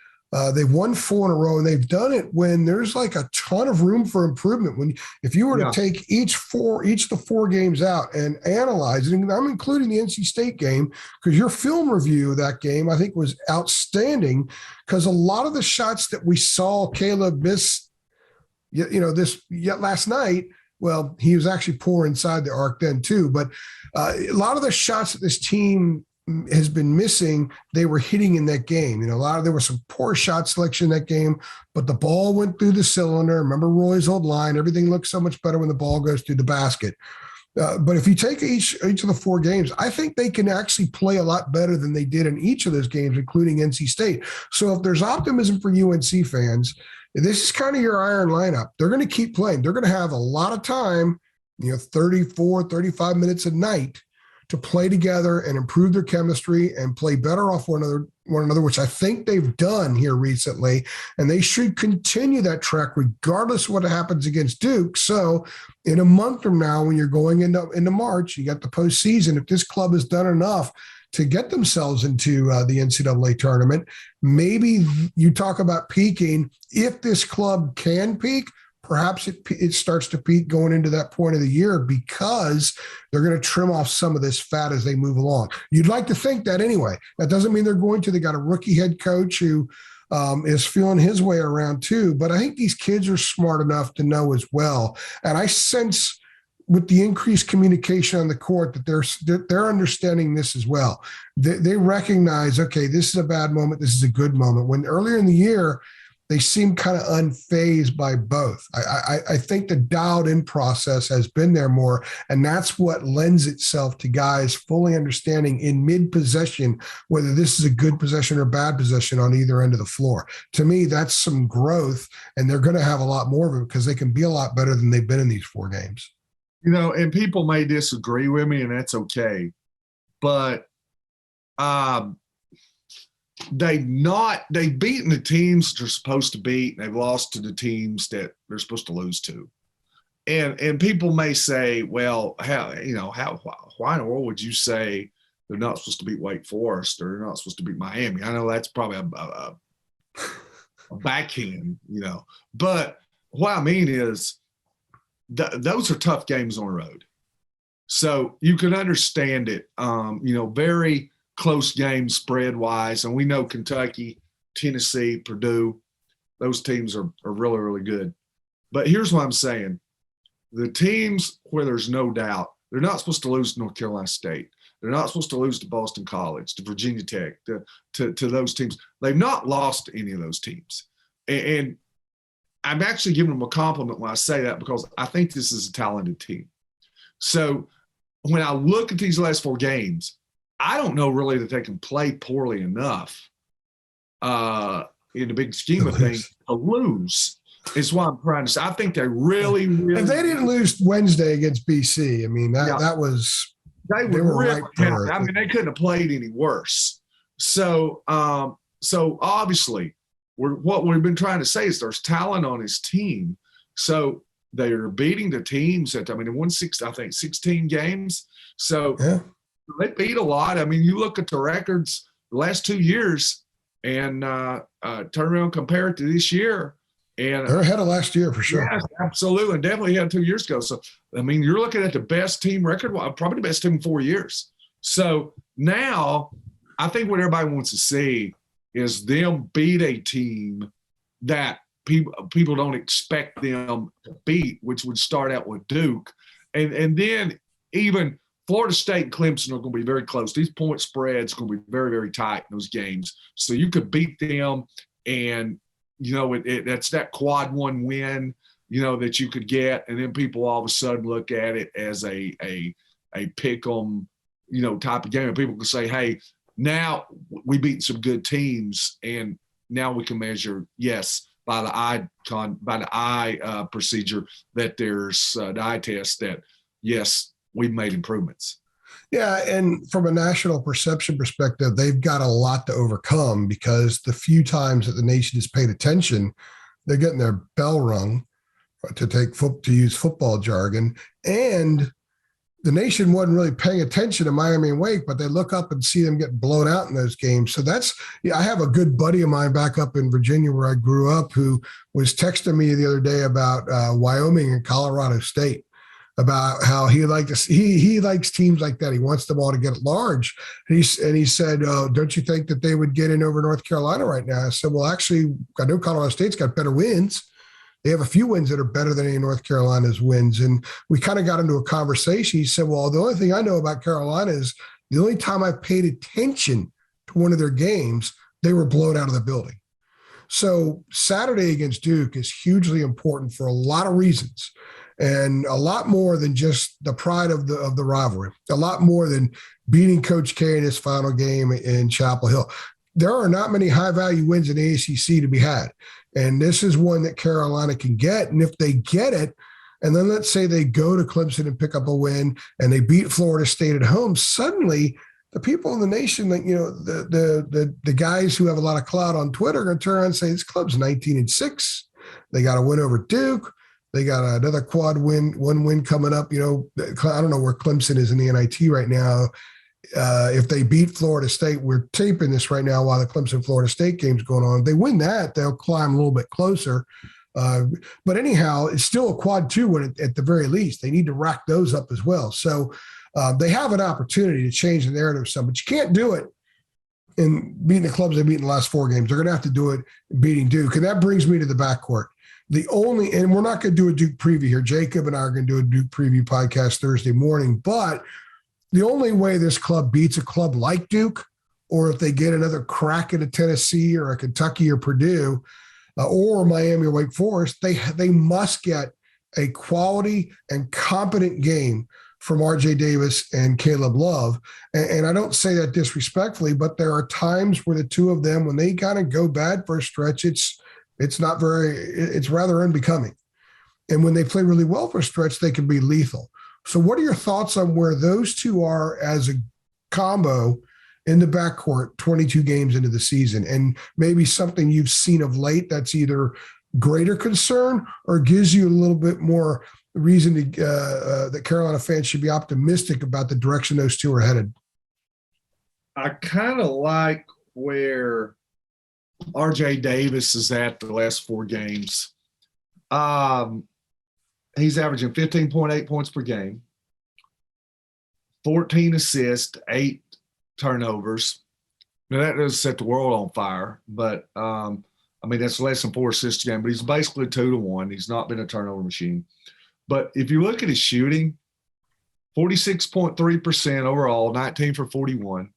they've won 4 in a row, and they've done it when there's like a ton of room for improvement. If you were to take each of the 4 games out and analyze it, and I'm including the NC State game because your film review of that game I think was outstanding, because a lot of the shots that we saw Caleb miss, last night. Well, he was actually poor inside the arc then too, but a lot of the shots that this team has been missing, they were hitting in that game. There was some poor shot selection in that game, but the ball went through the cylinder. Remember Roy's old line, everything looks so much better when the ball goes through the basket. But if you take each of the 4 games, I think they can actually play a lot better than they did in each of those games, including NC State. So if there's optimism for UNC fans, this is kind of your iron lineup. They're going to keep playing. They're going to have a lot of time, 34, 35 minutes a night to play together and improve their chemistry and play better off one another, which I think they've done here recently. And they should continue that track regardless of what happens against Duke. So in a month from now, when you're going into March, you got the postseason. If this club has done enough to get themselves into the NCAA tournament, maybe you talk about peaking. If this club can peak, perhaps it starts to peak going into that point of the year, because they're going to trim off some of this fat as they move along. You'd like to think that anyway. That doesn't mean they're going to. They got a rookie head coach who is feeling his way around too. But I think these kids are smart enough to know as well. And I sense with the increased communication on the court that they're understanding this as well. They recognize, okay, this is a bad moment. This is a good moment. When earlier in the year, they seem kind of unfazed by both. I think the dialed in process has been there more, and that's what lends itself to guys fully understanding in mid possession whether this is a good possession or bad possession on either end of the floor. To me, that's some growth, and they're going to have a lot more of it because they can be a lot better than they've been in these 4 games. And people may disagree with me, and that's okay. But they've beaten the teams they're supposed to beat, and they've lost to the teams that they're supposed to lose to. And people may say, well, why in the world would you say they're not supposed to beat Wake Forest or they're not supposed to beat Miami? I know that's probably a backhand, But what I mean is those are tough games on the road. So you can understand it, very close games spread-wise. And we know Kentucky, Tennessee, Purdue, those teams are really, really good. But here's what I'm saying. The teams where there's no doubt, they're not supposed to lose to North Carolina State. They're not supposed to lose to Boston College, to Virginia Tech, to those teams. They've not lost to any of those teams. And I'm actually giving them a compliment when I say that because I think this is a talented team. So when I look at these last 4 games, I don't know really that they can play poorly enough in the big scheme of things to lose. Is what I'm trying to say. I think they really, really. If they didn't lose Wednesday against BC, I mean that was they were really right. I mean, they couldn't have played any worse. So obviously, what we've been trying to say is there's talent on his team. So they are beating the teams they won 16 games. So they beat a lot. I mean, you look at the records the last 2 years and turn around, compare it to this year. And they're ahead of last year for sure. Yes, absolutely. And definitely had 2 years ago. So, I mean, you're looking at the best team record, probably the best team in 4 years. So now I think what everybody wants to see is them beat a team that people don't expect them to beat, which would start out with Duke. And then even Florida State and Clemson are going to be very close. These point spreads are going to be very, very tight in those games. So you could beat them and that's that quad 1 win, that you could get. And then people all of a sudden look at it as a pick 'em, type of game. And people can say, hey, now we beat some good teams. And now we can measure, yes, by the eye procedure that there's the eye test that, yes, we've made improvements. Yeah, and from a national perception perspective, they've got a lot to overcome because the few times that the nation has paid attention, they're getting their bell rung, to use football jargon, and the nation wasn't really paying attention to Miami and Wake, but they look up and see them get blown out in those games. So I have a good buddy of mine back up in Virginia where I grew up who was texting me the other day about Wyoming and Colorado State, about how he likes teams like that. He wants them all to get large. And he said, don't you think that they would get in over North Carolina right now? I said, well, actually, I know Colorado State's got better wins. They have a few wins that are better than any of North Carolina's wins. And we kind of got into a conversation. He said, well, the only thing I know about Carolina is the only time I paid attention to one of their games, they were blown out of the building. So Saturday against Duke is hugely important for a lot of reasons. And a lot more than just the pride of the rivalry, a lot more than beating Coach K in his final game in Chapel Hill. There are not many high-value wins in the ACC to be had, and this is one that Carolina can get. And if they get it, and then let's say they go to Clemson and pick up a win, and they beat Florida State at home, suddenly the people in the nation, the guys who have a lot of clout on Twitter are going to turn around and say, this club's 19-6. They got a win over Duke. They got another quad win, 1 win coming up. I don't know where Clemson is in the NIT right now. If they beat Florida State, we're taping this right now while the Clemson-Florida State game's going on. If they win that, they'll climb a little bit closer. But anyhow, it's still a quad 2 win at the very least. They need to rack those up as well. So they have an opportunity to change the narrative some, but you can't do it in beating the clubs they beat in the last 4 games. They're going to have to do it beating Duke. And that brings me to the backcourt. And we're not going to do a Duke preview here. Jacob and I are going to do a Duke preview podcast Thursday morning, but the only way this club beats a club like Duke, or if they get another crack at a Tennessee or a Kentucky or Purdue, or Miami or Wake Forest, they must get a quality and competent game from RJ Davis and Caleb Love. And I don't say that disrespectfully, but there are times where the two of them, when they kind of go bad for a stretch, it's rather unbecoming. And when they play really well for a stretch, they can be lethal. So what are your thoughts on where those two are as a combo in the backcourt 22 games into the season, and maybe something you've seen of late that's either greater concern or gives you a little bit more reason that Carolina fans should be optimistic about the direction those two are headed? I kind of like where RJ Davis is at the last 4 games. He's averaging 15.8 points per game, 14 assists, 8 turnovers. Now, that doesn't set the world on fire, but that's less than 4 assists a game, but he's basically 2-to-1. He's not been a turnover machine. But if you look at his shooting, 46.3% overall, 19 for 41,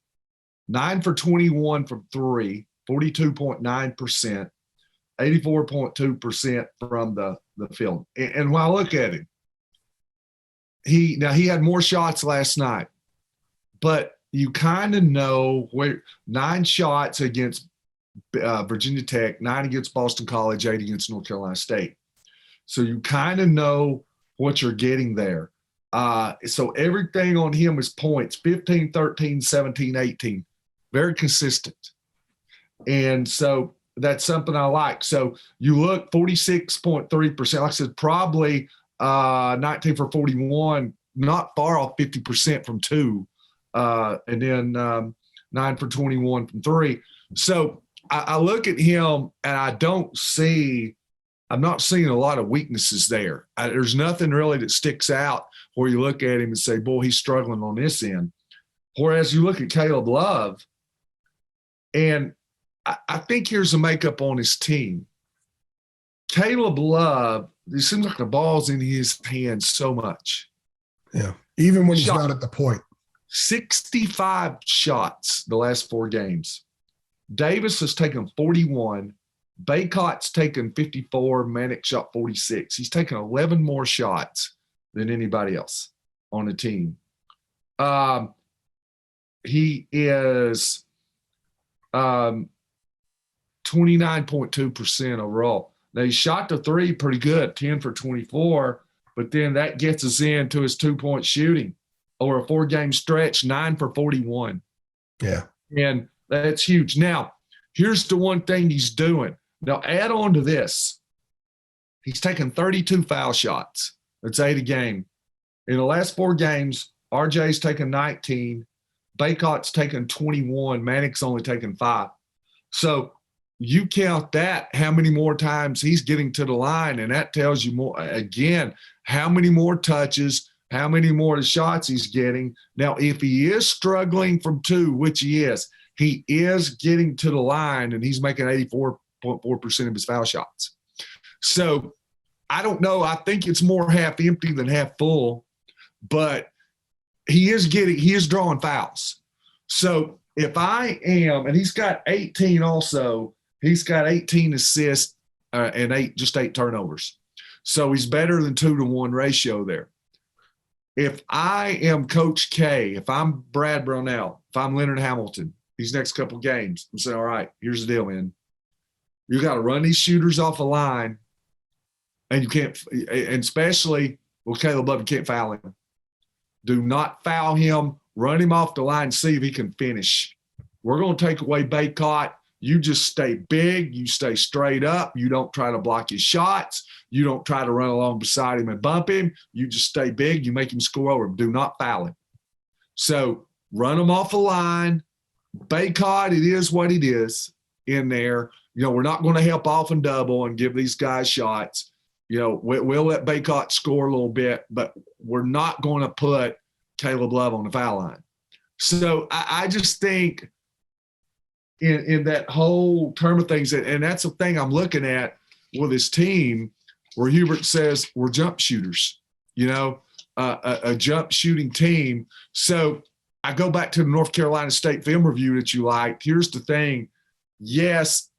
9 for 21 from 3, 42.9%, 84.2% from the field. And when I look at him, he had more shots last night, but you kind of know where 9 shots against Virginia Tech, 9 against Boston College, 8 against North Carolina State. So you kind of know what you're getting there. So everything on him is points, 15, 13, 17, 18, very consistent. And so that's something I like. So you look 46.3%, like I said, probably 19 for 41, not far off 50% from 2, and then 9 for 21 from 3. So I look at him and I'm not seeing a lot of weaknesses there. There's nothing really that sticks out where you look at him and say, boy, he's struggling on this end. Whereas you look at Caleb Love, and I think here's the makeup on his team. Caleb Love, it seems like the ball's in his hands so much. Yeah, even when he's not at the point. 65 shots the last 4 games. Davis has taken 41. Baycott's taken 54. Manic shot 46. He's taken 11 more shots than anybody else on the team. He is 29.2% overall. Now, he shot the 3 pretty good, 10 for 24, but then that gets us into his 2-point shooting over a 4-game stretch, 9 for 41. Yeah. And that's huge. Now, here's the one thing he's doing. Now, add on to this. He's taken 32 foul shots. That's 8 a game. In the last 4 games, RJ's taken 19. Baycott's taken 21. Manic's only taken 5. So you count that, how many more times he's getting to the line, and that tells you more, again, how many more touches, how many more of the shots he's getting. Now, if he is struggling from 2, which he is getting to the line, and he's making 84.4% of his foul shots. So I don't know. I think it's more half empty than half full, but he is drawing fouls. So if I am, and he's got 18 also, he's got 18 assists and 8 turnovers. So he's better than 2-to-1 ratio there. If I am Coach K, if I'm Brad Brownell, if I'm Leonard Hamilton, these next couple games, I'm saying, all right, here's the deal, man. You got to run these shooters off a line, and you can't, and especially with Caleb Love, you can't foul him. Do not foul him. Run him off the line and see if he can finish. We're going to take away Baycott. You just stay big. You stay straight up. You don't try to block his shots. You don't try to run along beside him and bump him. You just stay big. You make him score over him. Do not foul him. So run him off the line. Baycott, it is what it is in there. We're not going to help off and double and give these guys shots. We'll let Baycott score a little bit, but we're not going to put Caleb Love on the foul line. So I just think in that whole term of things, and that's the thing I'm looking at with his team, where Hubert says we're jump shooters, a jump shooting team. So I go back to the North Carolina State film review that you liked. Here's the thing. Yes,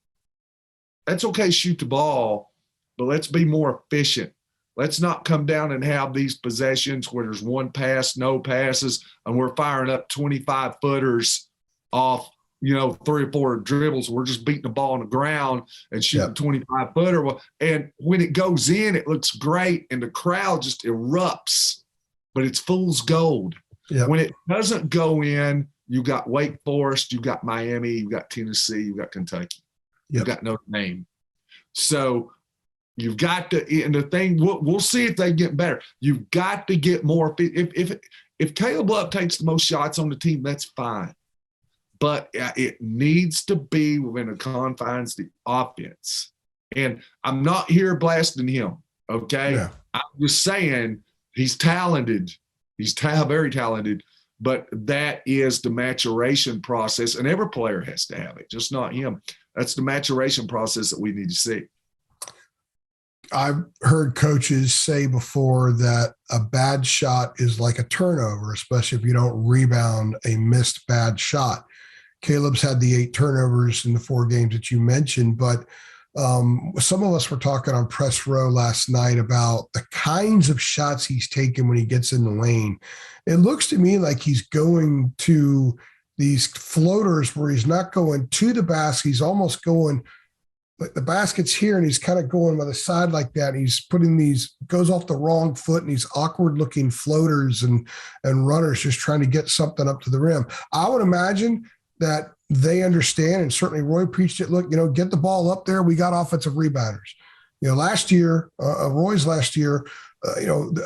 that's okay, shoot the ball, but let's be more efficient. Let's not come down and have these possessions where there's one pass, no passes, and we're firing up 25-footers off, 3 or 4 dribbles. We're just beating the ball on the ground and shooting 25-footer. And when it goes in, it looks great, and the crowd just erupts, but it's fool's gold. Yep. When it doesn't go in, you got Wake Forest, you got Miami, you got Tennessee, you got Kentucky, you got Notre Dame. So you've got to, and the thing, we'll see if they get better. You've got to get more. If Caleb Love takes the most shots on the team, that's fine. But it needs to be within the confines of the offense. And I'm not here blasting him, okay? Yeah. I'm just saying he's talented. He's very talented, but that is the maturation process, and every player has to have it, just not him. That's the maturation process that we need to see. I've heard coaches say before that a bad shot is like a turnover, especially if you don't rebound a missed bad shot. Caleb's had the 8 turnovers in the 4 games that you mentioned, but some of us were talking on press row last night about the kinds of shots he's taken when he gets in the lane. It looks to me like he's going to these floaters where he's not going to the basket. He's almost going, like the basket's here and he's kind of going by the side like that. He's putting these, goes off the wrong foot, and these awkward looking floaters and runners just trying to get something up to the rim. I would imagine that they understand, and certainly Roy preached it. Look, get the ball up there. We got offensive rebounders. Last year, Roy's last year,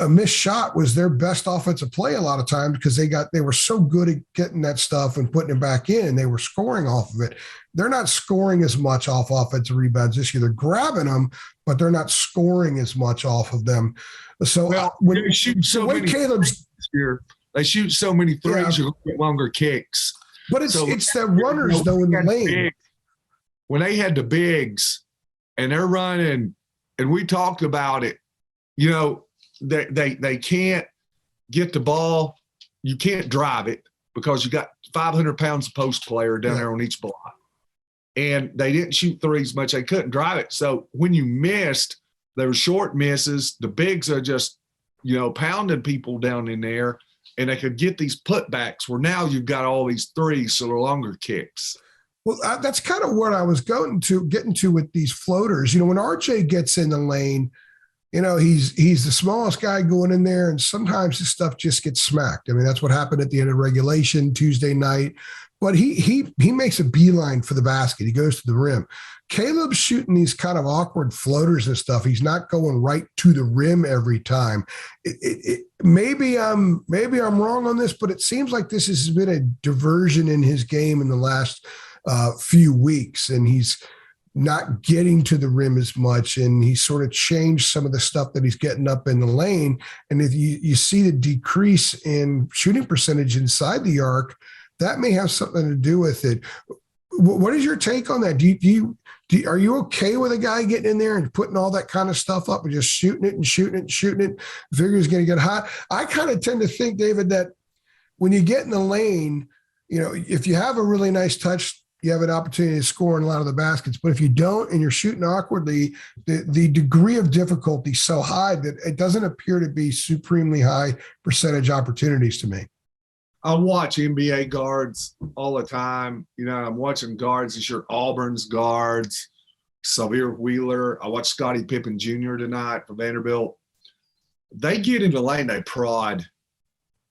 a missed shot was their best offensive play a lot of times because they were so good at getting that stuff and putting it back in, and they were scoring off of it. They're not scoring as much off offensive rebounds this year. They're grabbing them, but they're not scoring as much off of them. So when they shoot so many Caleb's here, they shoot so many threes, you get longer kicks. But it's the runners though in the lane. When they had the bigs and they're running, and we talked about it, they can't get the ball. You can't drive it because you got 500 pounds of post player down there on each block. And they didn't shoot threes much. They couldn't drive it. So when you missed, there were short misses. The bigs are just, pounding people down in there. And they could get these putbacks where now you've got all these threes, so they're longer kicks. Well, that's kind of what I was getting to with these floaters. When RJ gets in the lane, he's the smallest guy going in there, and sometimes his stuff just gets smacked. I mean, that's what happened at the end of regulation Tuesday night. But he makes a beeline for the basket. He goes to the rim. Caleb's shooting these kind of awkward floaters and stuff. He's not going right to the rim every time. Maybe I'm wrong on this, but it seems like this has been a diversion in his game in the last few weeks, and he's not getting to the rim as much, and he sort of changed some of the stuff that he's getting up in the lane. And if you see the decrease in shooting percentage inside the arc, that may have something to do with it. What is your take on that? Are you okay with a guy getting in there and putting all that kind of stuff up and just shooting it? Figure he's going to get hot. I kind of tend to think, David, that when you get in the lane, if you have a really nice touch, you have an opportunity to score in a lot of the baskets. But if you don't and you're shooting awkwardly, the degree of difficulty is so high that it doesn't appear to be supremely high percentage opportunities to me. I watch NBA guards all the time. I'm watching guards this year, Auburn's guards, Xavier Wheeler. I watched Scottie Pippen Jr. tonight for Vanderbilt. They get in the lane, they prod.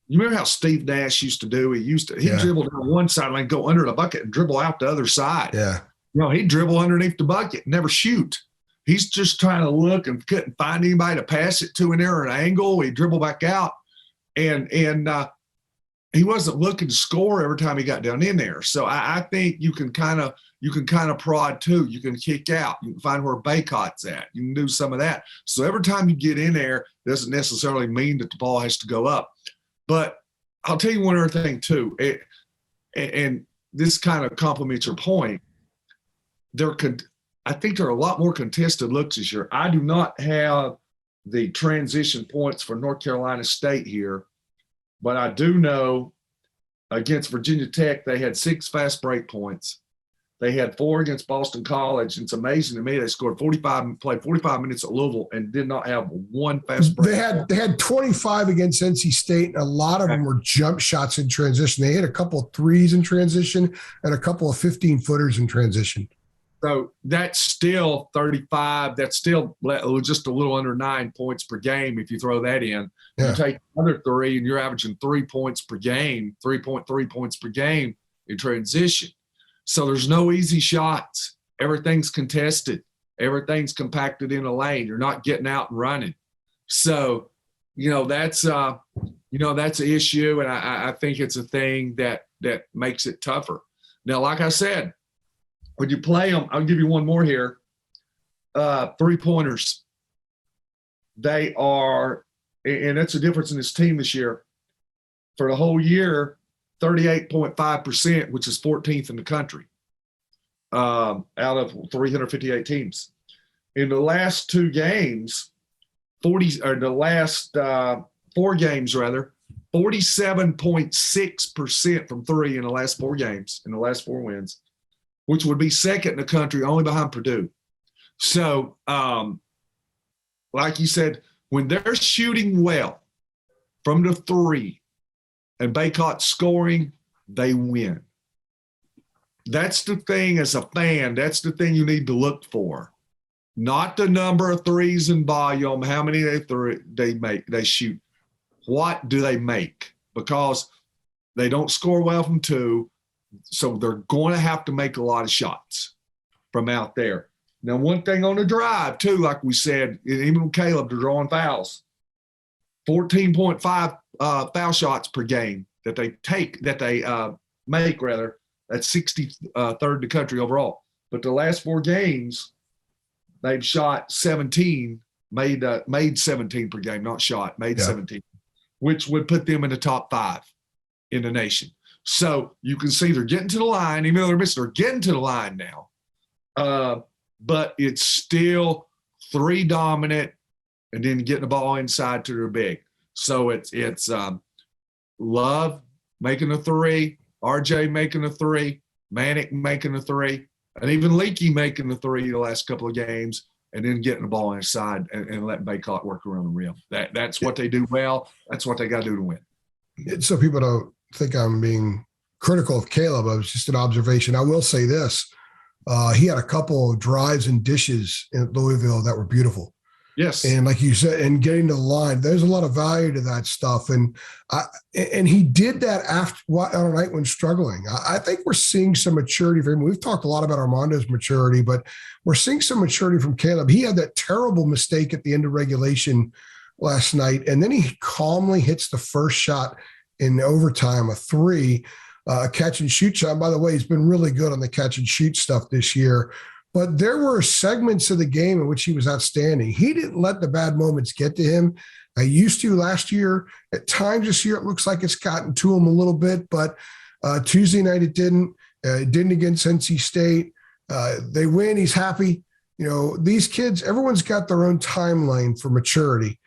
You remember how Steve Nash used to do? He dribble down one side lane, go under the bucket, and dribble out the other side. Yeah. He'd dribble underneath the bucket, never shoot. He's just trying to look and couldn't find anybody to pass it to in there or an angle. He'd dribble back out. And he wasn't looking to score every time he got down in there. So I think you can kind of prod too. You can kick out. You can find where Baycott's at. You can do some of that. So every time you get in there, doesn't necessarily mean that the ball has to go up. But I'll tell you one other thing too, and this kind of complements your point. I think there are a lot more contested looks this year. I do not have the transition points for North Carolina State here, but I do know against Virginia Tech, they had 6 fast break points. They had 4 against Boston College. It's amazing to me. They scored 45, played 45 minutes at Louisville, and did not have 1 fast break. They had 25 against NC State, and a lot of them were jump shots in transition. They hit a couple of threes in transition and a couple of 15-footers in transition. So that's still 35. That's still just a little under 9 points per game if you throw that in. Yeah. You take another 3, and you're averaging 3 points per game, 3.3 points per game in transition. So there's no easy shots. Everything's contested. Everything's compacted in a lane. You're not getting out and running. So, that's an issue, and I think it's a thing that makes it tougher. Now, like I said, when you play them, I'll give you one more here. 3-pointers. They are, and that's the difference in this team this year. For the whole year, 38.5%, which is 14th in the country, out of 358 teams. In the last 2 games, the last 4 games rather, 47.6% from 3 in the last 4 games, in the last 4 wins, which would be second in the country, only behind Purdue. So, like you said, when they're shooting well from the 3, and Baycott's scoring, they win. That's the thing as a fan. That's the thing you need to look for. Not the number of threes and volume, how many they shoot. What do they make? Because they don't score well from 2, so they're going to have to make a lot of shots from out there. Now, one thing on the drive, too, like we said, even with Caleb, they're drawing fouls. 14.5 foul shots per game that they make. That's 63rd in the country overall. But the last 4 games, they've shot 17, made 17 per game, not shot, made 17, which would put them in the top 5 in the nation. So you can see they're getting to the line, even though they're missing, they're getting to the line now. But it's still 3 dominant, and then getting the ball inside to their big. So it's Love making a 3, RJ making a 3, Manick making a 3, and even Leakey making the 3 the last couple of games, and then getting the ball inside and letting Baycott work around the rim. That's what they do well. That's what they got to do to win. So people don't think I'm being critical of Caleb. It was just an observation. I will say this. He had a couple of drives and dishes in Louisville that were beautiful. Yes. And like you said, and getting to the line, there's a lot of value to that stuff. And he did that on a night when struggling. I think we're seeing some maturity from him. We've talked a lot about Armando's maturity, but we're seeing some maturity from Caleb. He had that terrible mistake at the end of regulation last night, and then he calmly hits the first shot in overtime, a 3, a catch and shoot shot. By the way, he's been really good on the catch and shoot stuff this year. But there were segments of the game in which he was outstanding. He didn't let the bad moments get to him. I used to last year. At times this year, it looks like it's gotten to him a little bit, but Tuesday night it didn't. It didn't against NC State. They win. He's happy. These kids, everyone's got their own timeline for maturity.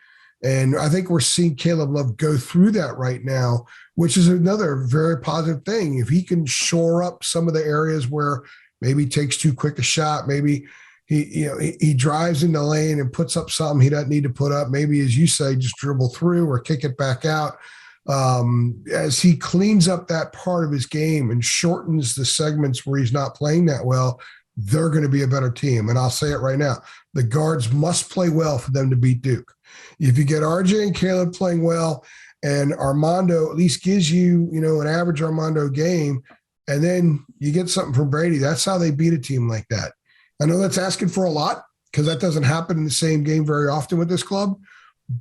And I think we're seeing Caleb Love go through that right now, which is another very positive thing. If he can shore up some of the areas where maybe he takes too quick a shot, maybe he drives in the lane and puts up something he doesn't need to put up. Maybe, as you say, just dribble through or kick it back out. As he cleans up that part of his game and shortens the segments where he's not playing that well, they're going to be a better team. And I'll say it right now. The guards must play well for them to beat Duke. If you get RJ and Caleb playing well and Armando at least gives you, an average Armando game, and then you get something from Brady, that's how they beat a team like that. I know that's asking for a lot because that doesn't happen in the same game very often with this club,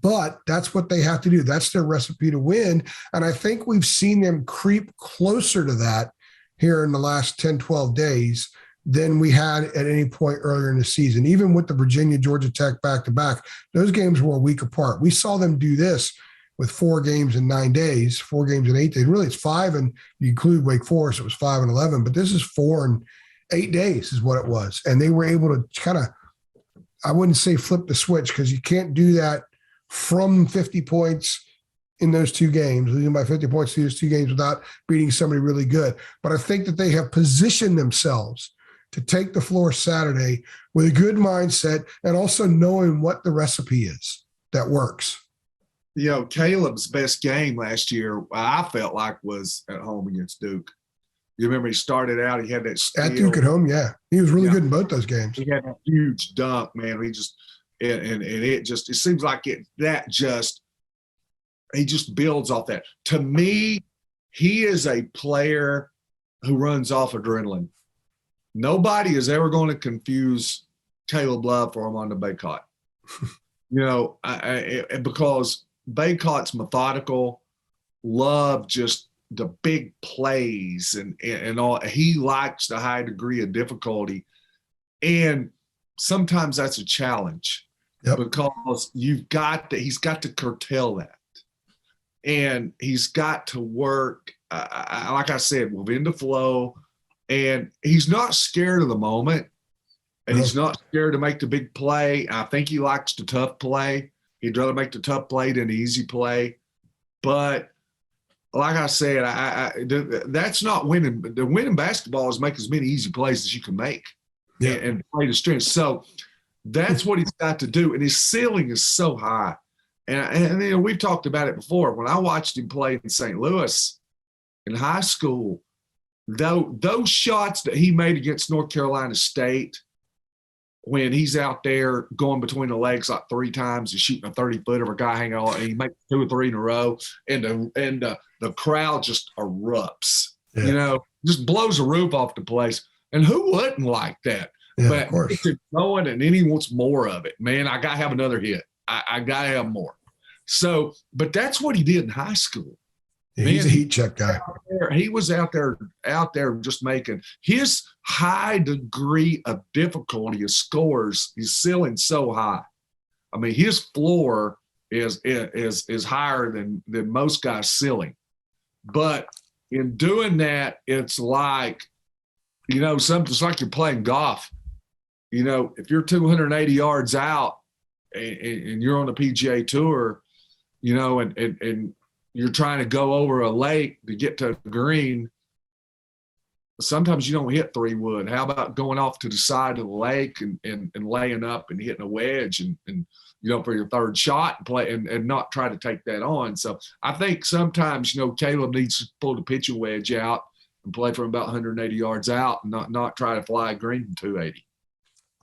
but that's what they have to do. That's their recipe to win. And I think we've seen them creep closer to that here in the last 10, 12 days than we had at any point earlier in the season. Even with the Virginia, Georgia Tech back-to-back, those games were a week apart. We saw them do this with 4 games in 9 days, 4 games in 8 days. Really, it's 5, and you include Wake Forest, it was 5 and 11, but this is 4 and 8 days is what it was. And they were able to kind of, I wouldn't say flip the switch, because you can't do that from 50 points in those 2 games, losing by 50 points to those 2 games without beating somebody really good. But I think that they have positioned themselves to take the floor Saturday with a good mindset and also knowing what the recipe is that works. You know, Caleb's best game last year, I felt like, was at home against Duke. You remember he started out, he had that steal. At Duke at home, yeah. He was really good in both those games. He had a huge dunk, man. He just and it seems like he just builds off that. To me, he is a player who runs off adrenaline. Nobody is ever going to confuse Caleb Love for him on the Baycott. You know, because Baycott's methodical. Love just the big plays and all. He likes the high degree of difficulty, and sometimes that's a challenge because he's got to curtail that, and he's got to work. Like I said, within the flow, and he's not scared of the moment, and he's not scared to make the big play. I think he likes the tough play. He'd rather make the tough play than the easy play, but like I said, that's not winning. The winning basketball is make as many easy plays as you can make and play the strength. So that's what he's got to do. And his ceiling is so high. And you know, we've talked about it before. When I watched him play in St. Louis in high school, those shots that he made against North Carolina State, when he's out there going between the legs like 3 times and shooting a 30-foot of a guy hanging on, and he makes 2 or 3 in a row, and the crowd just erupts, you know, just blows the roof off the place. And who wouldn't like that? Yeah, but of course. It's going, and then he wants more of it. Man, I got to have another hit. I got to have more. So, but that's what he did in high school. Yeah, he's a heat check guy. He was out there just making his high degree of difficulty of scores. His ceiling so high. I mean, his floor is higher than most guys' ceiling. But in doing that, it's like, you know, it's like you're playing golf. You know, if you're 280 yards out and you're on the PGA Tour, you know, and you're trying to go over a lake to get to a green, sometimes you don't hit 3 wood. How about going off to the side of the lake and laying up and hitting a wedge and you know, for your 3rd shot and play and not try to take that on. So I think sometimes, you know, Caleb needs to pull the pitching wedge out and play from about 180 yards out and not try to fly a green from 280.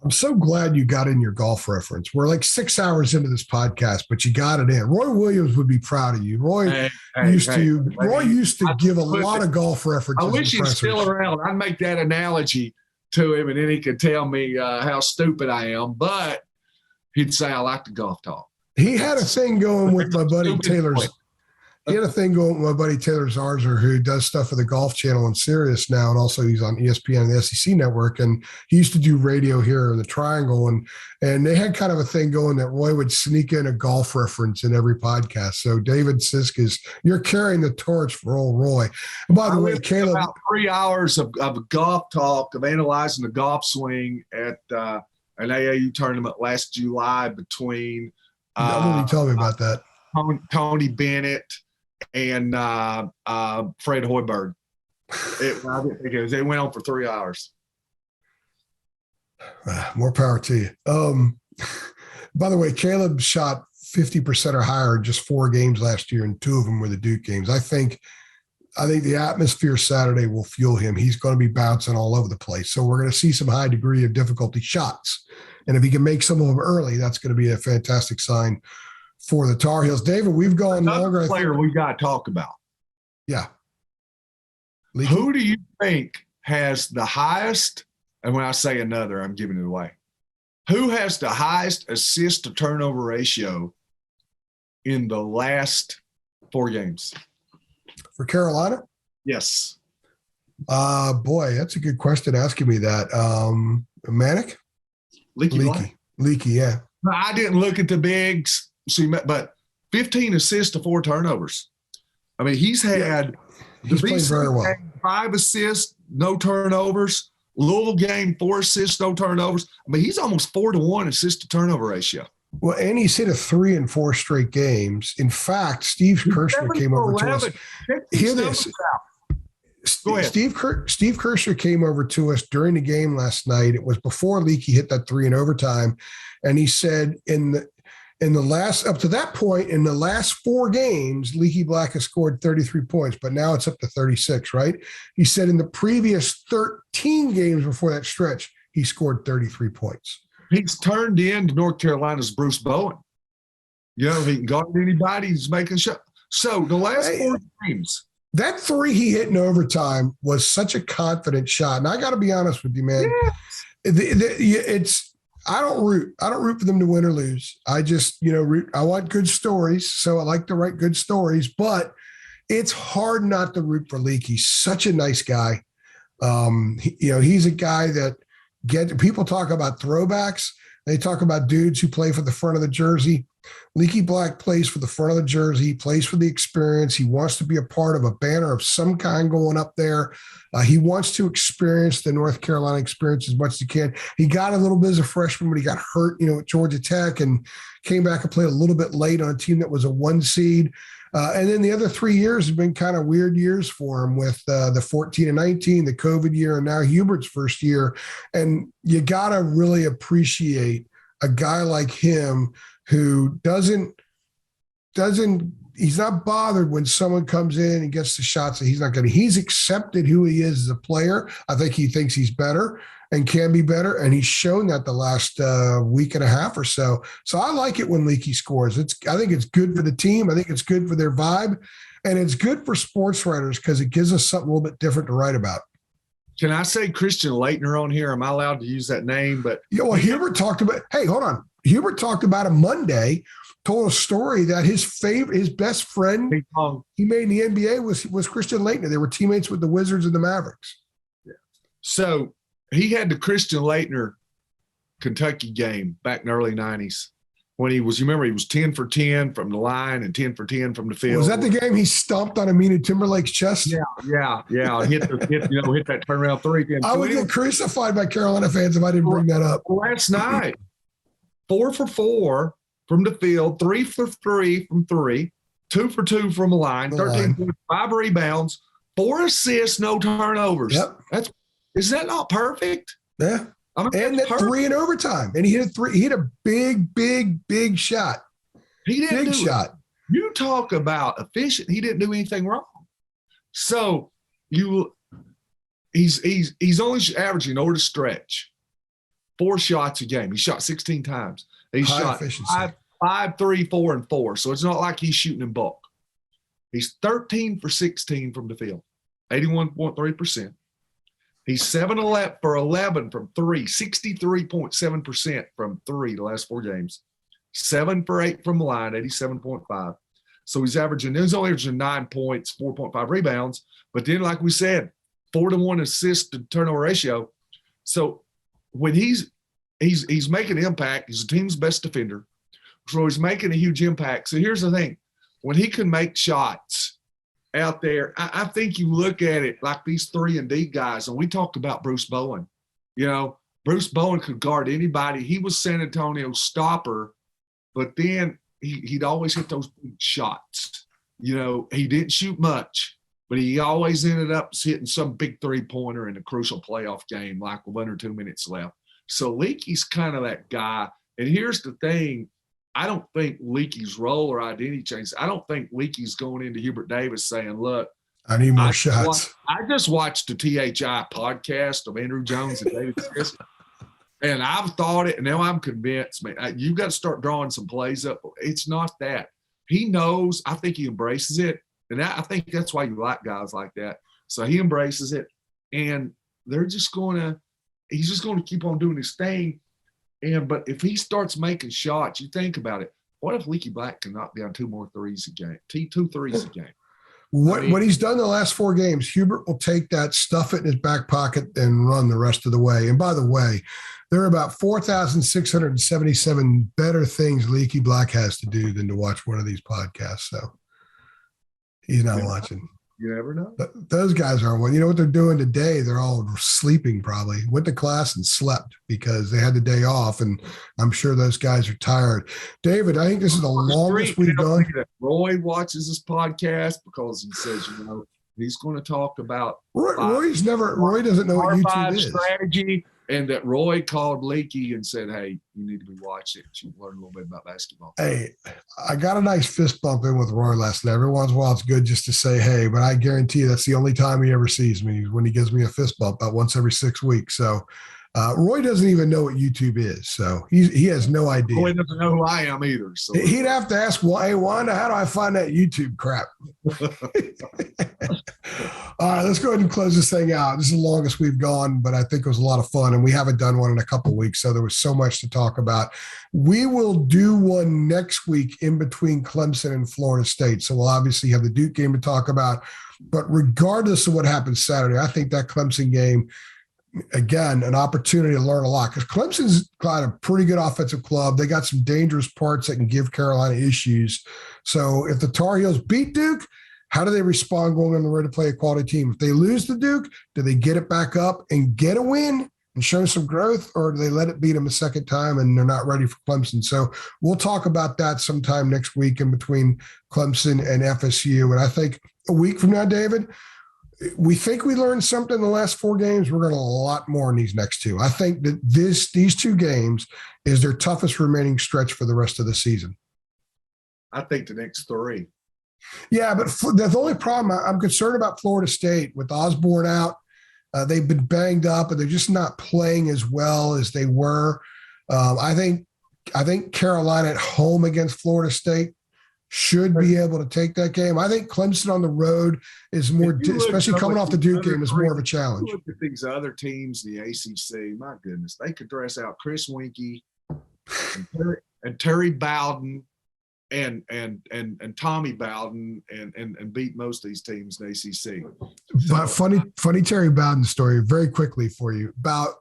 I'm so glad you got in your golf reference. We're like 6 hours into this podcast, but you got it in. Roy Williams would be proud of you. Roy used to give a lot of golf references. I wish he was still around. I'd make that analogy to him, and then he could tell me how stupid I am. But he'd say I like the golf talk. He had a thing going with my buddy Taylor's. He had a thing going with my buddy Taylor Zarzer, who does stuff for the Golf Channel and Sirius now, and also he's on ESPN and the SEC Network. And he used to do radio here in the Triangle, and they had kind of a thing going that Roy would sneak in a golf reference in every podcast. So David Sisk you're carrying the torch for old Roy. And by the way, Caleb, about 3 hours of golf talk, of analyzing the golf swing at an AAU tournament last July between. You tell me about that. Tony Bennett and Fred Hoiberg. It went on for 3 hours. More power to you. By the way, Caleb shot 50% or higher in just 4 games last year, and 2 of them were the Duke games. I think the atmosphere Saturday will fuel him. He's going to be bouncing all over the place. So we're going to see some high degree of difficulty shots. And if he can make some of them early, that's going to be a fantastic sign for the Tar Heels. David, we've gone longer. Player we got to talk about. Yeah. Leaky? Who do you think has the highest, and when I say another, I'm giving it away. Who has the highest assist to turnover ratio in the last 4 games? For Carolina? Yes. Boy, that's a good question asking me that. Manic? Leaky, yeah. I didn't look at the bigs. But 15 assists to 4 turnovers. I mean, he's played very well. 5 assists, no turnovers. Louisville game, 4 assists, no turnovers. I mean, he's almost 4-to-1 assist to turnover ratio. Well, and he's hit a 3 in 4 straight games. In fact, Steve Kirshner came over to us. Hear this. Steve Kirshner came over to us during the game last night. It was before Leaky hit that 3 in overtime. And he said in the last, up to that point, in the last 4 games, Leaky Black has scored 33 points, but now it's up to 36, right? He said in the previous 13 games before that stretch, he scored 33 points. He's turned into North Carolina's Bruce Bowen. You know, he can guard anybody. He's making shots. So the last 4 games. That 3 he hit in overtime was such a confident shot. And I got to be honest with you, man. Yes. I don't root for them to win or lose. I just, I want good stories. So I like to write good stories, but it's hard not to root for Leaky. He's such a nice guy. He's a guy that people talk about throwbacks. They talk about dudes who play for the front of the jersey. Leaky Black plays for the front of the jersey. He plays for the experience. He wants to be a part of a banner of some kind going up there. He wants to experience the North Carolina experience as much as he can. He got a little bit as a freshman, but he got hurt, at Georgia Tech and came back and played a little bit late on a team that was a 1 seed. And then the other 3 years have been kind of weird years for him with the 14 and 19, the COVID year, and now Hubert's first year. And you got to really appreciate a guy like him who he's not bothered when someone comes in and gets the shots that he's not getting. He's accepted who he is as a player. I think he thinks he's better and can be better, and he's shown that the last week and a half or so. So I like it when Leaky scores. I think it's good for the team. I think it's good for their vibe, and it's good for sports writers because it gives us something a little bit different to write about. Can I say Christian Leitner on here? Am I allowed to use that name? But Hubert talked about. Hey, hold on. Hubert talked about him Monday. Told a story that his best friend he made in the NBA was Christian Leitner. They were teammates with the Wizards and the Mavericks. Yeah. So he had the Christian Leitner Kentucky game back in the early 90s when he was 10 for 10 from the line and 10 for 10 from the field. Was that the game he stomped on Amina Timberlake's chest? Yeah. Hit that turnaround 3. I would get crucified by Carolina fans if I didn't bring that up. Last night, 4 for 4 from the field, 3 for 3 from 3, 2 for 2 from the line, 13.5 rebounds, 4 assists, no turnovers. Yep. Is that not perfect? Yeah. And that 3 in overtime. And he hit a 3. He hit a big shot. He didn't big shot. You talk about efficient. He didn't do anything wrong. So he's only averaging over the stretch 4 shots a game. He shot 16 times. He shot 5, 3, 4, and 4. So it's not like he's shooting in bulk. He's 13 for 16 from the field, 81.3%. He's 7 for 11 from 3, 63.7% from 3 the last 4 games. 7 for 8 from the line, 87.5. So he's only averaging 9 points, 4.5 rebounds. But then, like we said, 4-to-1 assist to turnover ratio. So when he's making an impact, he's the team's best defender. So he's making a huge impact. So here's the thing. When he can make shots out there, I think you look at it like these 3-and-D guys, and we talked about Bruce Bowen. Bruce Bowen could guard anybody. He was San Antonio's stopper, but then he'd always hit those big shots. He didn't shoot much, but he always ended up hitting some big 3-pointer in a crucial playoff game, like with 1 or 2 minutes left. So Leaky's kind of that guy. And here's the thing. I don't think Leaky's role or identity changes. I don't think Leaky's going into Hubert Davis saying, look, I need more shots. I just watched the THI podcast of Andrew Jones and David Sisk, and I've thought it, and now I'm convinced, man, you've got to start drawing some plays up. It's not that. He knows. I think he embraces it, and I think that's why you like guys like that. So he embraces it, and he's just going to keep on doing his thing. But if he starts making shots, you think about it. What if Leaky Black can knock down 2 more threes a game? 2 threes a game. What he's done the last 4 games, Hubert will take that, stuff it in his back pocket, and run the rest of the way. And by the way, there are about 4,677 better things Leaky Black has to do than to watch one of these podcasts. So he's not watching. You never know. Those guys are one. You know what they're doing today? They're all sleeping probably. Went to class and slept because they had the day off, and I'm sure those guys are tired. David, I think this is the longest we've done. Roy watches this podcast because he says, he's going to talk about Roy doesn't know what YouTube is. Strategy, and that Roy called Leakey and said, "Hey, you need to be watching it. You learn a little bit about basketball." Hey, I got a nice fist bump in with Roy last night. Every once in a while, it's good just to say, "Hey," but I guarantee you that's the only time he ever sees me, when he gives me a fist bump about once every 6 weeks. So Roy doesn't even know what YouTube is, so he has no idea. Roy doesn't know who I am either. So he'd have to ask, "Well, hey, Wanda, how do I find that YouTube crap?" All right, let's go ahead and close this thing out. This is the longest we've gone, but I think it was a lot of fun, and we haven't done one in a couple of weeks, so there was so much to talk about. We will do one next week in between Clemson and Florida State, so we'll obviously have the Duke game to talk about. But regardless of what happens Saturday, I think that Clemson game, again, an opportunity to learn a lot, because Clemson's got a pretty good offensive club. They got some dangerous parts that can give Carolina issues. So if the Tar Heels beat Duke, how do they respond going on the road to play a quality team? If they lose to Duke, do they get it back up and get a win and show some growth, or do they let it beat them a second time and they're not ready for Clemson? So we'll talk about that sometime next week in between Clemson and FSU. And I think a week from now, David, we think we learned something in the last 4 games. We're going to a lot more in these next 2. I think that these 2 games is their toughest remaining stretch for the rest of the season. I think the next 3. Yeah, but the only problem, I'm concerned about Florida State with Osborne out. They've been banged up, and they're just not playing as well as they were. I think Carolina at home against Florida State should be able to take that game. I think Clemson on the road is more, especially coming off the Duke game, is more of a challenge. Look at these other teams in the ACC. My goodness, they could dress out Chris Winkie and Terry Bowden and Tommy Bowden and beat most of these teams in the ACC. But funny Terry Bowden story very quickly for you. About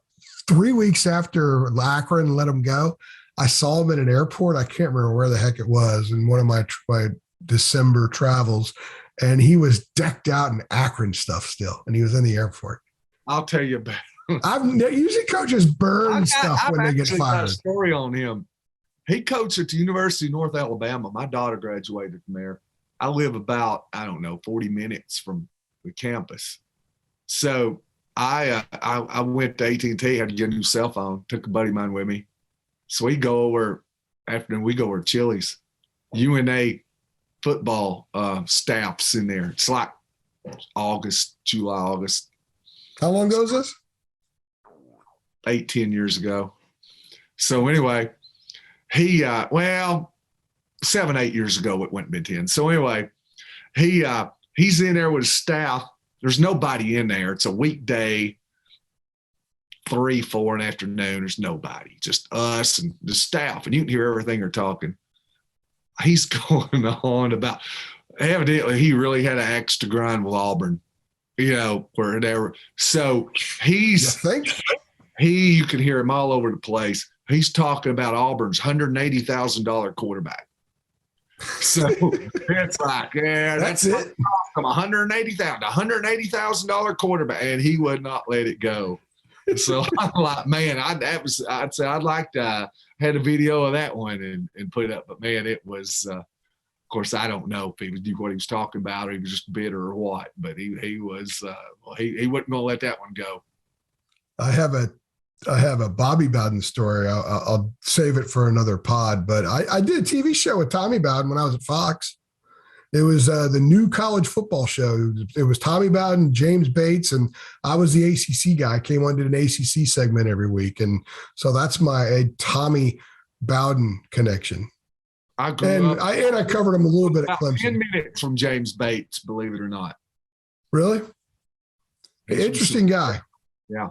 3 weeks after Akron let him go, I saw him at an airport. I can't remember where the heck it was in one of my December travels, and he was decked out in Akron stuff still, and he was in the airport. I'll tell you about it. Usually coaches burn stuff when they get fired. Got a story on him. He coached at the University of North Alabama. My daughter graduated from there. I live about, 40 minutes from the campus. So I went to AT&T, had to get a new cell phone, took a buddy of mine with me. So we go over to Chili's. UNA football staff's in there. It's like July, August. How long ago was this? 8-10 years ago. So anyway, he 7-8 years ago it went mid-10. So anyway, he's in there with his staff. There's nobody in there. It's a weekday, 3-4 in the afternoon. There's nobody, just us and the staff, and you can hear everything they're talking. He's going on about, evidently he really had an axe to grind with Auburn, wherever. So you can hear him all over the place. He's talking about Auburn's $180,000 quarterback. So it's like, yeah, that's it. From $180,000 quarterback, and he would not let it go. So I'm like, man, I'd say I'd like to had a video of that one and put it up, but man, it was. Of course, I don't know if he was what he was talking about, or he was just bitter or what. But he was he wasn't going to let that one go. I have a Bobby Bowden story. I'll save it for another pod. But I did a TV show with Tommy Bowden when I was at Fox. It was the new college football show. It was Tommy Bowden, James Bates, and I was the ACC guy. I came on, did an ACC segment every week. And so that's my Tommy Bowden connection. I covered him a little bit at Clemson. 10 minutes from James Bates, believe it or not. Really? Interesting guy. Yeah.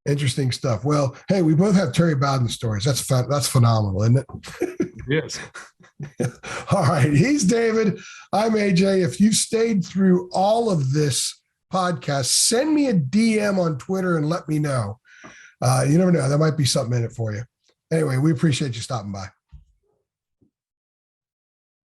Interesting stuff. Well, hey, we both have Terry Bowden stories. That's phenomenal, isn't it? Yes. All right. He's David. I'm AJ. If you stayed through all of this podcast, send me a DM on Twitter and let me know. You never know. There might be something in it for you. Anyway, we appreciate you stopping by.